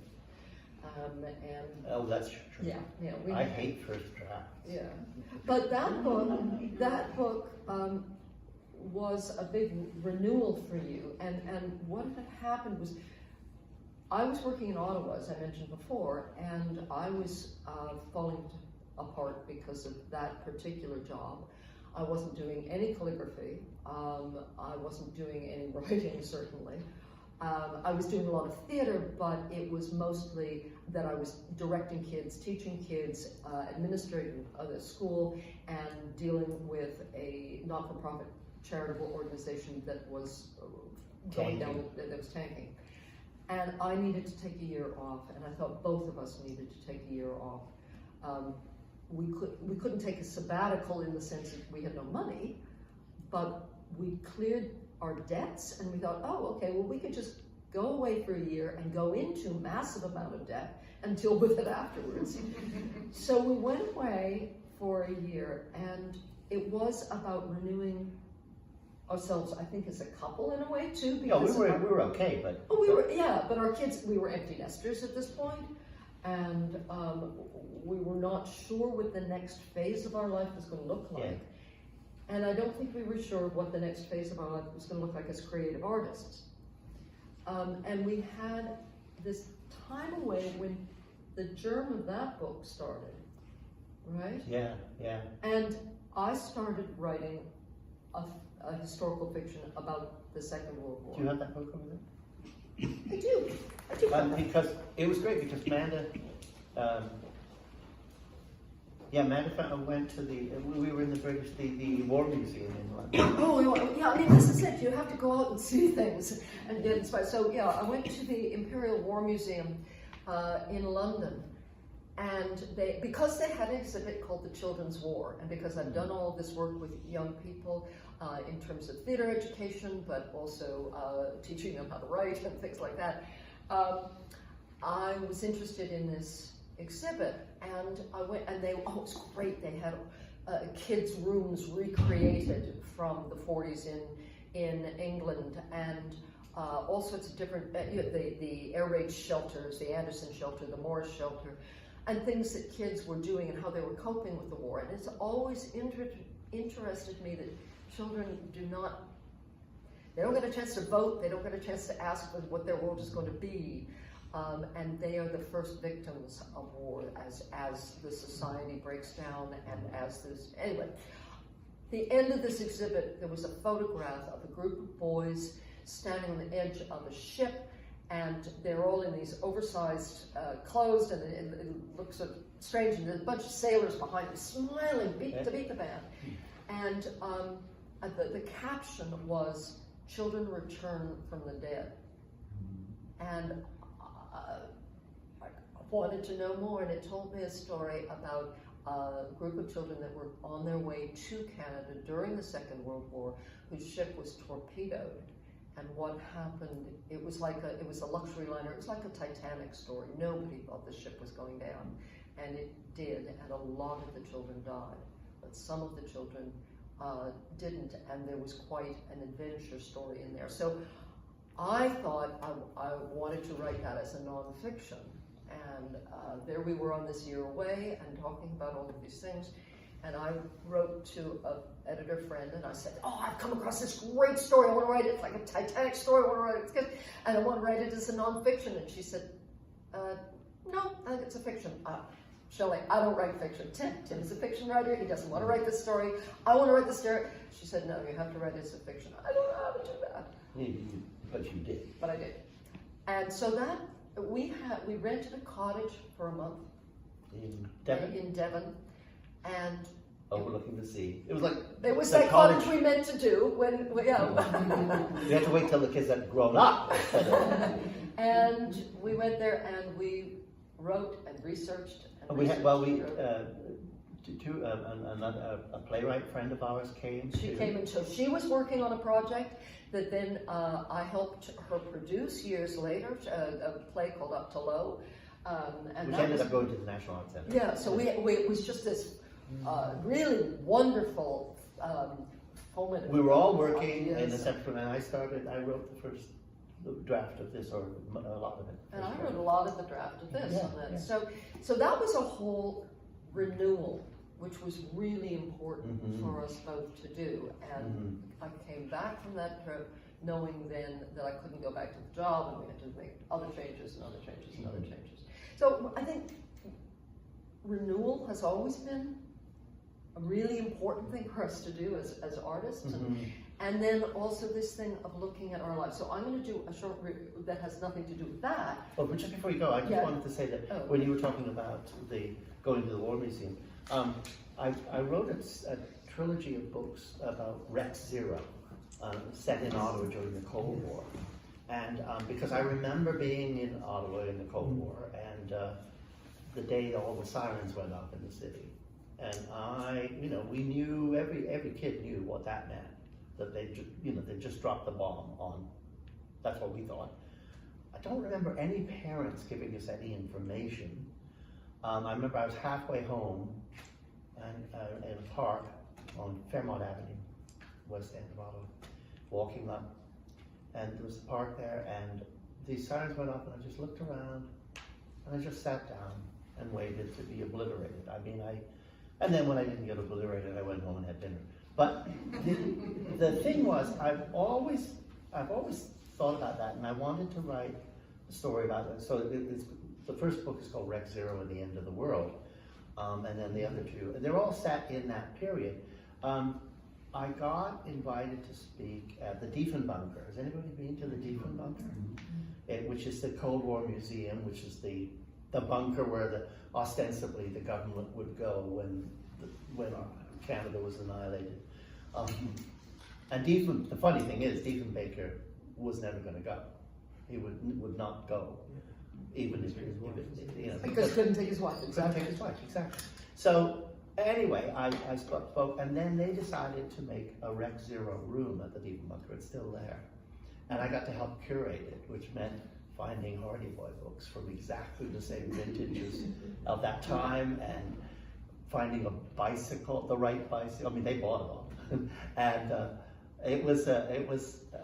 Oh, that's true. Yeah, I hate first drafts. Yeah, but that book was a big renewal for you. And what had happened was, I was working in Ottawa, as I mentioned before, and I was falling apart because of that particular job. I wasn't doing any calligraphy. I wasn't doing any writing, certainly. I was doing a lot of theater, but it was mostly that I was directing kids, teaching kids, administrating the school, and dealing with a not-for-profit charitable organization that was going down, that was tanking. And I needed to take a year off, and I thought both of us needed to take a year off. We couldn't take a sabbatical in the sense that we had no money, but we cleared our debts, and we thought, oh, okay, well, we could just go away for a year and go into a massive amount of debt and deal with it afterwards. So we went away for a year, and it was about renewing ourselves, I think, as a couple in a way too. Yeah, we were okay, but but our kids, we were empty nesters at this point, and we were not sure what the next phase of our life was going to look like. Yeah. And I don't think we were sure what the next phase of our life was going to look like as creative artists. And we had this time away when the germ of that book started, right? Yeah, yeah. And I started writing a historical fiction about the Second World War. Do you have that book over there? I do. Because it was great, because Amanda, Amanda went to we were in the War Museum in London. Oh, yeah, I mean, this is it. You have to go out and see things and get inspired. So, yeah, I went to the Imperial War Museum in London, and because they had an exhibit called The Children's War, and because I've done all of this work with young people in terms of theater education, but also teaching them how to write and things like that, I was interested in this exhibit, and I went, and it was great. They had kids' rooms recreated from the 40s in England, and all sorts of different, the air raid shelters, the Anderson shelter, the Morris shelter, and things that kids were doing and how they were coping with the war. And it's always interested me that children they don't get a chance to vote, they don't get a chance to ask what their world is going to be. And they are the first victims of war as the society breaks down, and as this, anyway. The end of this exhibit, there was a photograph of a group of boys standing on the edge of a ship, and they're all in these oversized clothes, and it looks so strange, and there's a bunch of sailors behind them smiling to beat the band. And the caption was, "Children return from the dead." And I wanted to know more, and it told me a story about a group of children that were on their way to Canada during the Second World War, whose ship was torpedoed. And what happened, it was a luxury liner, it was like a Titanic story. Nobody thought the ship was going down, and it did, and a lot of the children died. But some of the children didn't, and there was quite an adventure story in there. So I thought I wanted to write that as a nonfiction, and there we were on this year away and talking about all of these things, and I wrote to an editor friend, and I said, "Oh, I've come across this great story. I want to write it. It's like a Titanic story. I want to write it. It's good, and I want to write it as a nonfiction." And she said, "No, I think it's a fiction." Shelley, I don't write fiction. Tim is a fiction writer. He doesn't want to write this story. I want to write the story. She said, "No, you have to write it as a fiction." I don't know how to do that. But you did. But I did. And so that we rented a cottage for a month in Devon, and overlooking the sea. It was that cottage we meant to do when You have to wait till the kids have grown up. And we went there, and we wrote and researched. And a playwright friend of ours came. She came, and so she was working on a project that then I helped her produce years later, a play called Up to Low. And which ended up going to the National Arts Center. Yeah, so it was just this really wonderful, formative. We were all working in the ideas. Central, and I wrote the first draft of this, or a lot of it. And I wrote a lot of the draft of this. Yeah, on that. yeah. So that was a whole renewal, which was really important for us both to do. And I came back from that trip knowing then that I couldn't go back to the job, and we had to make other changes and other changes and other changes. So I think renewal has always been a really important thing for us to do as artists. And then also this thing of looking at our lives. So I'm going to do a short that has nothing to do with that. Oh, but just before you go, I just wanted to say that when you were talking about going to the War Museum, I wrote a trilogy of books about Rex Zero, set in Ottawa during the Cold War. And because I remember being in Ottawa in the Cold War, and the day all the sirens went off in the city. And we knew, every kid knew what that meant. That they just dropped the bomb on. That's what we thought. I don't remember any parents giving us any information. I remember I was halfway home and in a park on Fairmont Avenue, west end of Ottawa, walking up, and there was a park there, and these sirens went off, and I just looked around, and I just sat down and waited to be obliterated. And then when I didn't get obliterated, I went home and had dinner. But the thing was, I've always thought about that, and I wanted to write a story about it. So the first book is called Rex Zero and the End of the World, and then the other two, and they're all set in that period. I got invited to speak at the Diefenbunker. Has anybody been to the Diefenbunker? Which is the Cold War Museum, which is the bunker where ostensibly the government would go when Canada was annihilated. And the funny thing is, Diefenbaker was never going to go. He would not go, even if Because he couldn't take his wife. Exactly. So anyway, I spoke, and then they decided to make a Rex Zero room at the Diefenbunker. It's still there, and I got to help curate it, which meant finding Hardy Boy books from exactly the same vintages of that time, and finding a bicycle, the right bicycle. I mean, they bought it all, and it was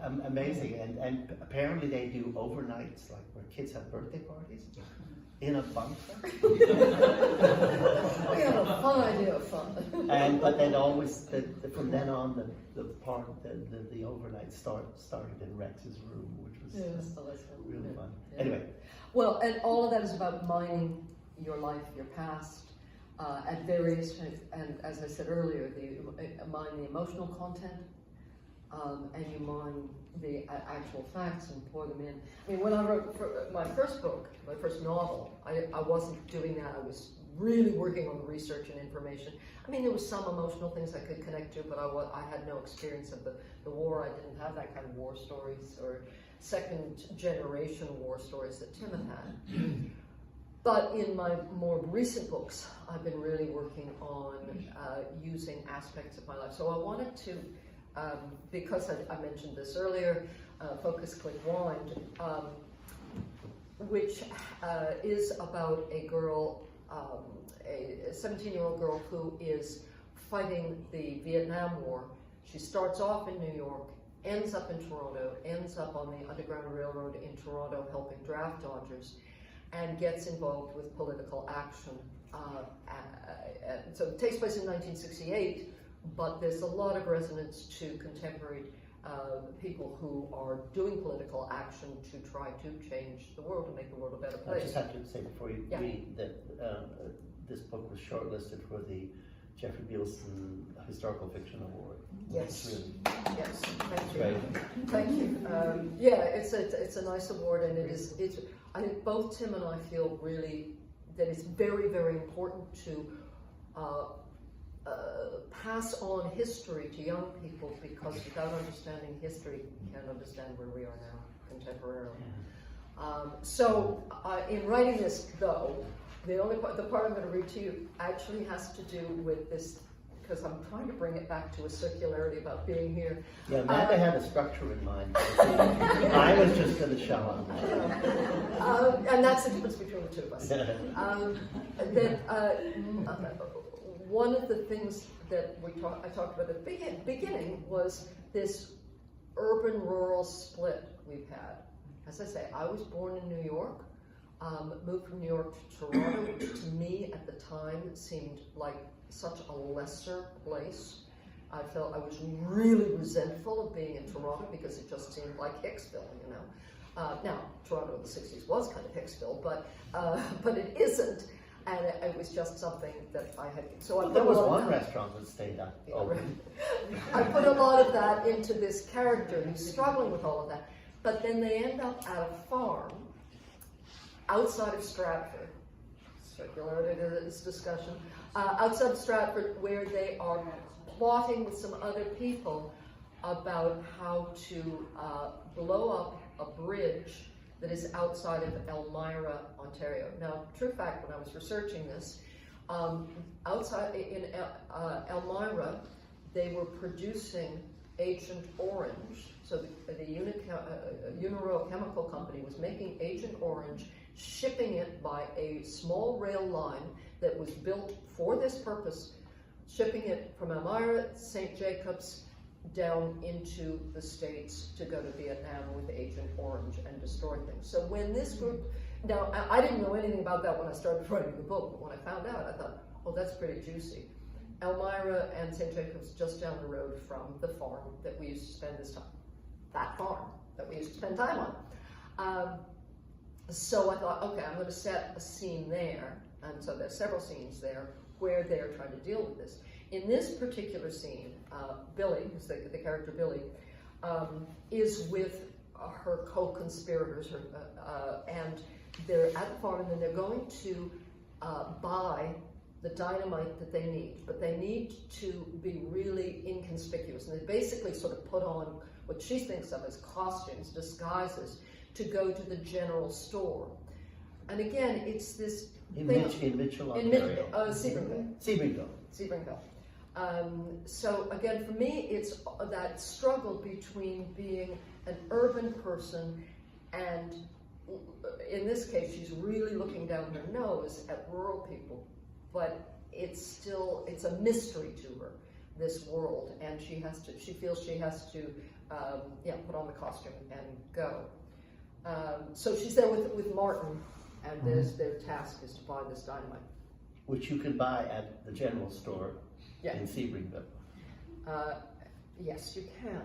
amazing. And apparently they do overnights, like where kids have birthday parties in a bunker. We have a fun idea of fun. But then always, from then on, the overnight started in Rex's room, which was really fun. Yeah. Anyway. Well, and all of that is about mining your life, your past, at various, and as I said earlier, mine the emotional content, and you mine the actual facts and pour them in. I mean, when I wrote my first book, my first novel, I wasn't doing that. I was really working on the research and information. I mean, there was some emotional things I could connect to, but I had no experience of the war. I didn't have that kind of war stories or second generation war stories that Tim had had. But in my more recent books, I've been really working on using aspects of my life. So I wanted to, because I mentioned this earlier, Focus, Click, Wind, which is about a girl, a 17-year-old girl who is fighting the Vietnam War. She starts off in New York, ends up in Toronto, ends up on the Underground Railroad in Toronto helping draft dodgers, and gets involved with political action. So it takes place in 1968, but there's a lot of resonance to contemporary people who are doing political action to try to change the world, to make the world a better place. I just have to say before you read that this book was shortlisted for the Jeffrey Beelson Historical Fiction Award. Yes. Yes. Thank you. Great. Thank you. Yeah, it's a nice award, and I think both Tim and I feel really that it's very, very important to pass on history to young people, because without understanding history, you can't understand where we are now contemporarily. So in writing this, though, the part I'm going to read to you actually has to do with this, because I'm trying to bring it back to a circularity about being here. Yeah, Amanda had a structure in mind. I was just going to show up. And that's the difference between the two of us. one of the things that I talked about at the beginning was this urban-rural split we've had. As I say, I was born in New York, moved from New York to Toronto, which to me at the time seemed like such a lesser place. I felt I was really resentful of being in Toronto because it just seemed like Hicksville, you know. Now, Toronto in the 60s was kind of Hicksville, but it isn't. And it was just something that I had. So There was one restaurant that stayed open. I put a lot of that into this character who's struggling with all of that. But then they end up at a farm outside of Stratford. Circularity to this discussion. Outside of Stratford, where they are plotting with some other people about how to blow up a bridge that is outside of Elmira, Ontario. Now, true fact, when I was researching this, outside in Elmira, they were producing Agent Orange. So the Uniroyal Chemical Company was making Agent Orange, shipping it by a small rail line that was built for this purpose, shipping it from Elmira, St. Jacobs, down into the States to go to Vietnam with Agent Orange and destroy things. So when this group, now I didn't know anything about that when I started writing the book, but when I found out, I thought, oh, that's pretty juicy. Elmira and St. Jacobs just down the road from the farm that we used to spend this time, that farm that we used to spend time on. So I thought, okay, I'm going to set a scene there, and so there's several scenes there where they're trying to deal with this. In this particular scene, Billy, who's the character Billy, is with her co-conspirators, and they're at the farm, and then they're going to buy the dynamite that they need, but they need to be really inconspicuous, and they basically sort of put on what she thinks of as costumes, disguises, to go to the general store. And again, it's this In thing Mitchell, Ontario. Sebringville. So again, for me, it's that struggle between being an urban person and, in this case, she's really looking down her nose at rural people, but it's a mystery to her, this world, and she feels she has to, put on the costume and go. So she's there with Martin, and their task is to buy this dynamite. Which you can buy at the general store in Sebringville. Yes, you can.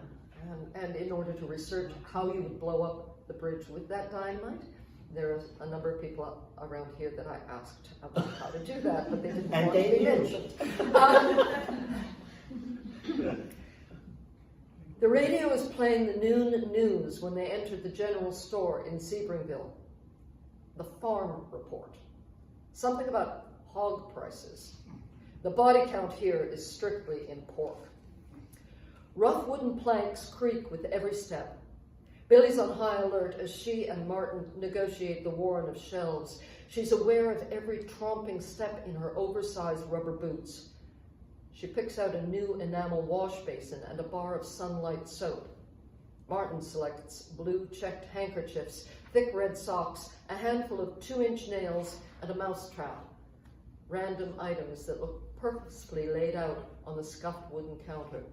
And in order to research how you would blow up the bridge with that dynamite, there's a number of people around here that I asked about how to do that, but they didn't want to be mentioned. The radio was playing the noon news when they entered the general store in Sebringville. The farm report. Something about hog prices. The body count here is strictly in pork. Rough wooden planks creak with every step. Billy's on high alert as she and Martin negotiate the warren of shelves. She's aware of every tromping step in her oversized rubber boots. She picks out a new enamel wash basin and a bar of Sunlight soap. Martin selects blue checked handkerchiefs, thick red socks, a handful of 2-inch nails, and a mousetrap. Random items that look purposefully laid out on the scuffed wooden counter.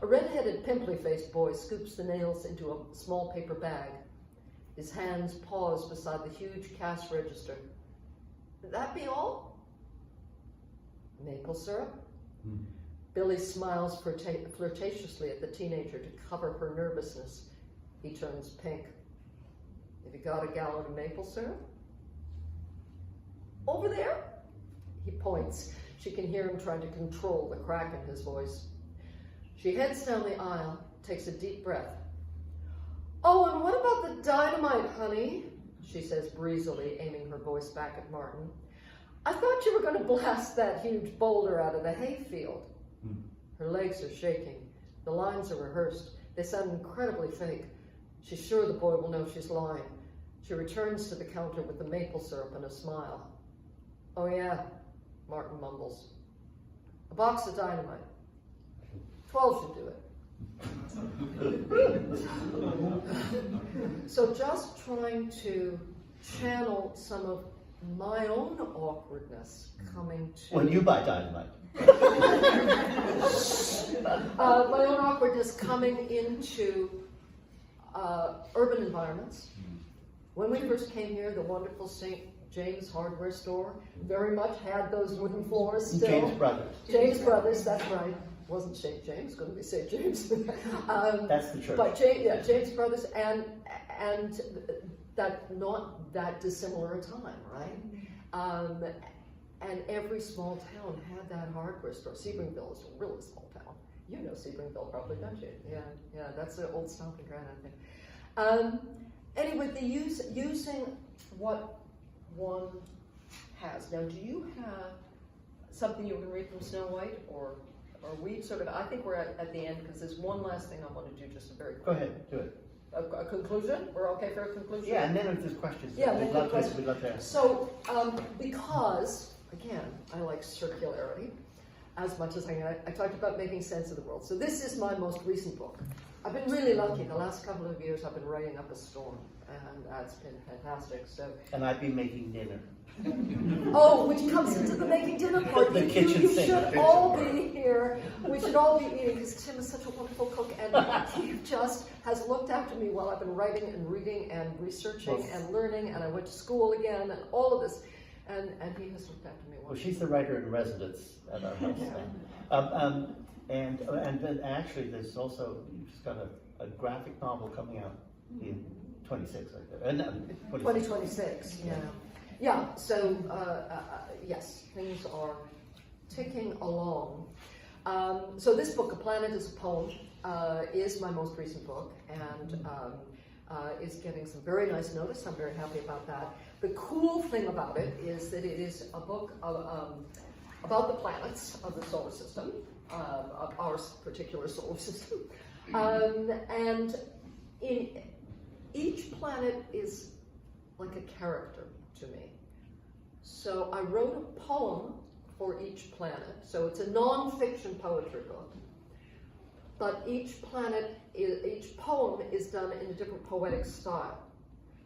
A red-headed, pimply-faced boy scoops the nails into a small paper bag. His hands pause beside the huge cash register. Would that be all? Maple syrup? Billy smiles flirtatiously at the teenager to cover her nervousness. He turns pink. Have you got a gallon of maple syrup? Over there? He points. She can hear him trying to control the crack in his voice. She heads down the aisle, takes a deep breath. Oh, and what about the dynamite, honey? She says breezily, aiming her voice back at Martin. I thought you were going to blast that huge boulder out of the hayfield. Her legs are shaking. The lines are rehearsed. They sound incredibly fake. She's sure the boy will know she's lying. She returns to the counter with the maple syrup and a smile. Oh yeah, Martin mumbles. A box of dynamite. 12 should do it. So just trying to channel some of my own awkwardness coming to... When you buy dynamite. my own awkwardness coming into urban environments. When we first came here, the wonderful St. James hardware store very much had those wooden floors still. James Brothers. James Brothers, that's right. Wasn't St. James, going to be St. James. That's the church. But James Brothers, and that not that dissimilar a time, right? And every small town had that hardware store. Sebringville is a really small town. You know Sebringville probably, don't you? Yeah, that's the old stomping ground, I think. Anyway, using what one has. Now, do you have something you can read from Snow White, or are we sort of, I think we're at the end, because there's one last thing I want to do, just a very quick. Go ahead, do it. A conclusion? We're okay for a conclusion? Yeah, and then if there's questions, Yeah, we'd love to. So, because, again, I like circularity as much as I talked about making sense of the world. So this is my most recent book. I've been really lucky. The last couple of years I've been writing up a storm, and that's been fantastic. So. And I've been making dinner. Oh, which comes into the making dinner part. The kitchen you sink. should all be here. We should all be eating, because Tim is such a wonderful cook, and he just has looked after me while I've been writing and reading and researching and learning, and I went to school again, and all of this, and he has looked after me. Well, she's the writer in residence at our house. And then actually, there's also, you've just got a graphic novel coming out in 26, right there. 2026, yeah. Yeah, so, yes, things are ticking along. So this book, A Planet is a Poem, is my most recent book, and is getting some very nice notice. I'm very happy about that. The cool thing about it is that it is a book about the planets of the solar system, of our particular solar system. And each planet is like a character to me. So I wrote a poem for each planet. So it's a non-fiction poetry book. But each poem is done in a different poetic style.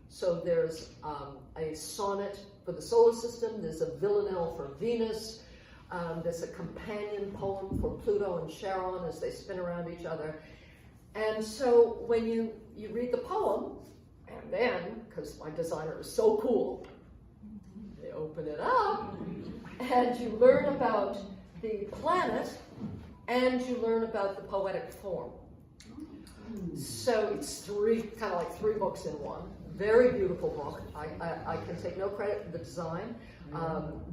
So there's a sonnet for the solar system, there's a villanelle for Venus, there's a companion poem for Pluto and Charon as they spin around each other. And so when you read the poem, and then, because my designer is so cool, they open it up, and you learn about the planet, and you learn about the poetic form. So it's kind of like three books in one. Very beautiful book. I can take no credit for the design,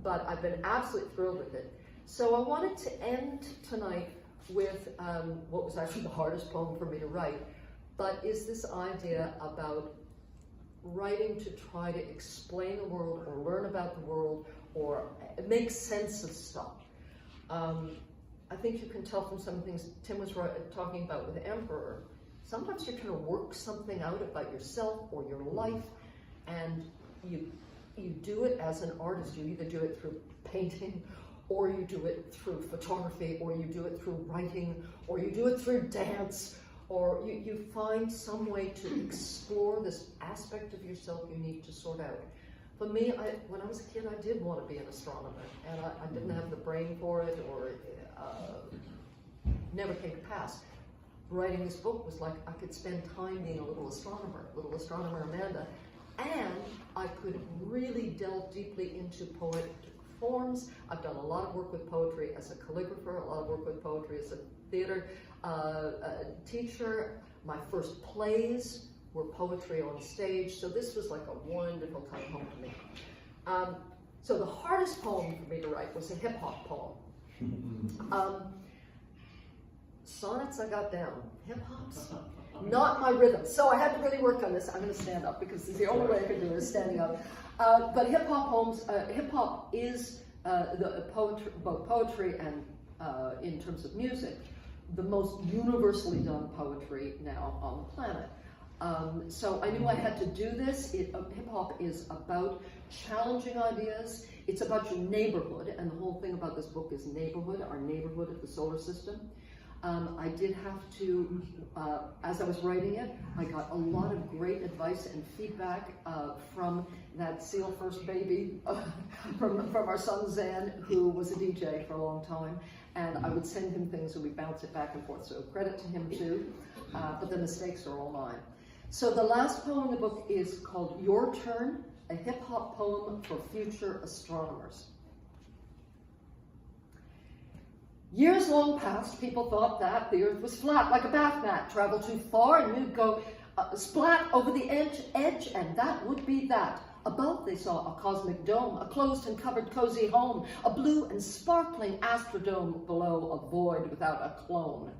but I've been absolutely thrilled with it. So I wanted to end tonight with what was actually the hardest poem for me to write, but is this idea about writing to try to explain the world or learn about the world or make sense of stuff. I think you can tell from some things Tim was talking about with Emperor. Sometimes you're trying to work something out about yourself or your life, and you do it as an artist. You either do it through painting, or you do it through photography, or you do it through writing, or you do it through dance, or you find some way to explore this aspect of yourself you need to sort out. For me, when I was a kid, I did want to be an astronomer, and I didn't have the brain for it, or never came to pass. Writing this book was like I could spend time being a little astronomer Amanda, and I could really delve deeply into poetic forms. I've done a lot of work with poetry as a calligrapher, a lot of work with poetry as a theater teacher. My first plays were poetry on stage, so this was like a wonderful come home to me. So the hardest poem for me to write was a hip-hop poem. Sonnets I got down. Hip-hop's not my rhythm. So I had to really work on this. I'm going to stand up because the only way I can do it is standing up. But hip-hop poems, hip-hop is the poetry, both poetry and in terms of music, the most universally done poetry now on the planet. So I knew I had to do this. Hip-hop is about challenging ideas. It's about your neighborhood, and the whole thing about this book is neighborhood, our neighborhood of the solar system. I did have to, as I was writing it, I got a lot of great advice and feedback from that seal first baby, from our son Zan, who was a DJ for a long time. And I would send him things and we'd bounce it back and forth, so credit to him too. But the mistakes are all mine. So the last poem in the book is called Your Turn, a hip-hop poem for future astronomers. Years long past, people thought that the earth was flat like a bath mat. Travel too far and you'd go splat over the edge, and that would be that. Above they saw a cosmic dome, a closed and covered cozy home, a blue and sparkling astrodome below, a void without a clone.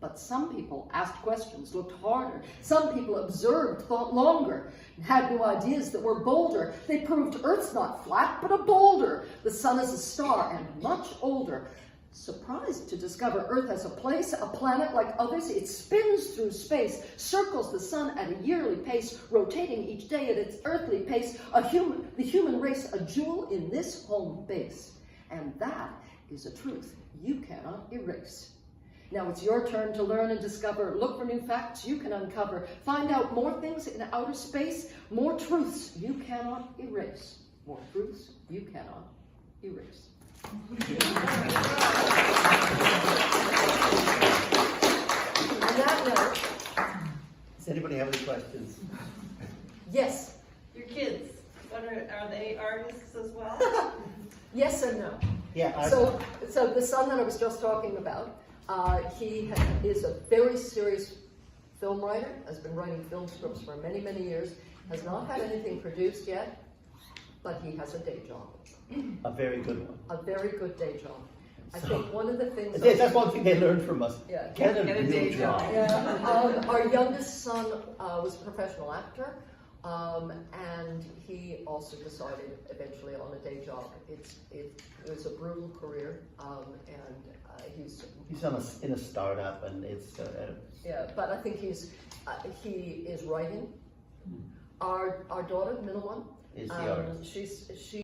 But some people asked questions, looked harder. Some people observed, thought longer, and had new ideas that were bolder. They proved Earth's not flat, but a boulder. The sun is a star and much older. Surprised to discover Earth has a place, a planet like others, it spins through space, circles the sun at a yearly pace, rotating each day at its earthly pace, the human race a jewel in this home base. And that is a truth you cannot erase. Now it's your turn to learn and discover, look for new facts you can uncover, find out more things in outer space, more truths you cannot erase, more truths you cannot erase. On that note, Does anybody have any questions? yes. Your kids, are they artists as well? Yes and no. Yeah. So the son that I was just talking about, he is a very serious film writer, has been writing film scripts for many, many years, has not had anything produced yet, but he has a day job. A very good one. A very good day job. I think one of the things... That's one thing they learned from us. Yeah. Get a day job. Yeah. Our youngest son was a professional actor, and he also decided eventually on a day job. It was a brutal career, and he's in a startup, and it's yeah. But I think he is writing. Our daughter, the middle one, is the artist. she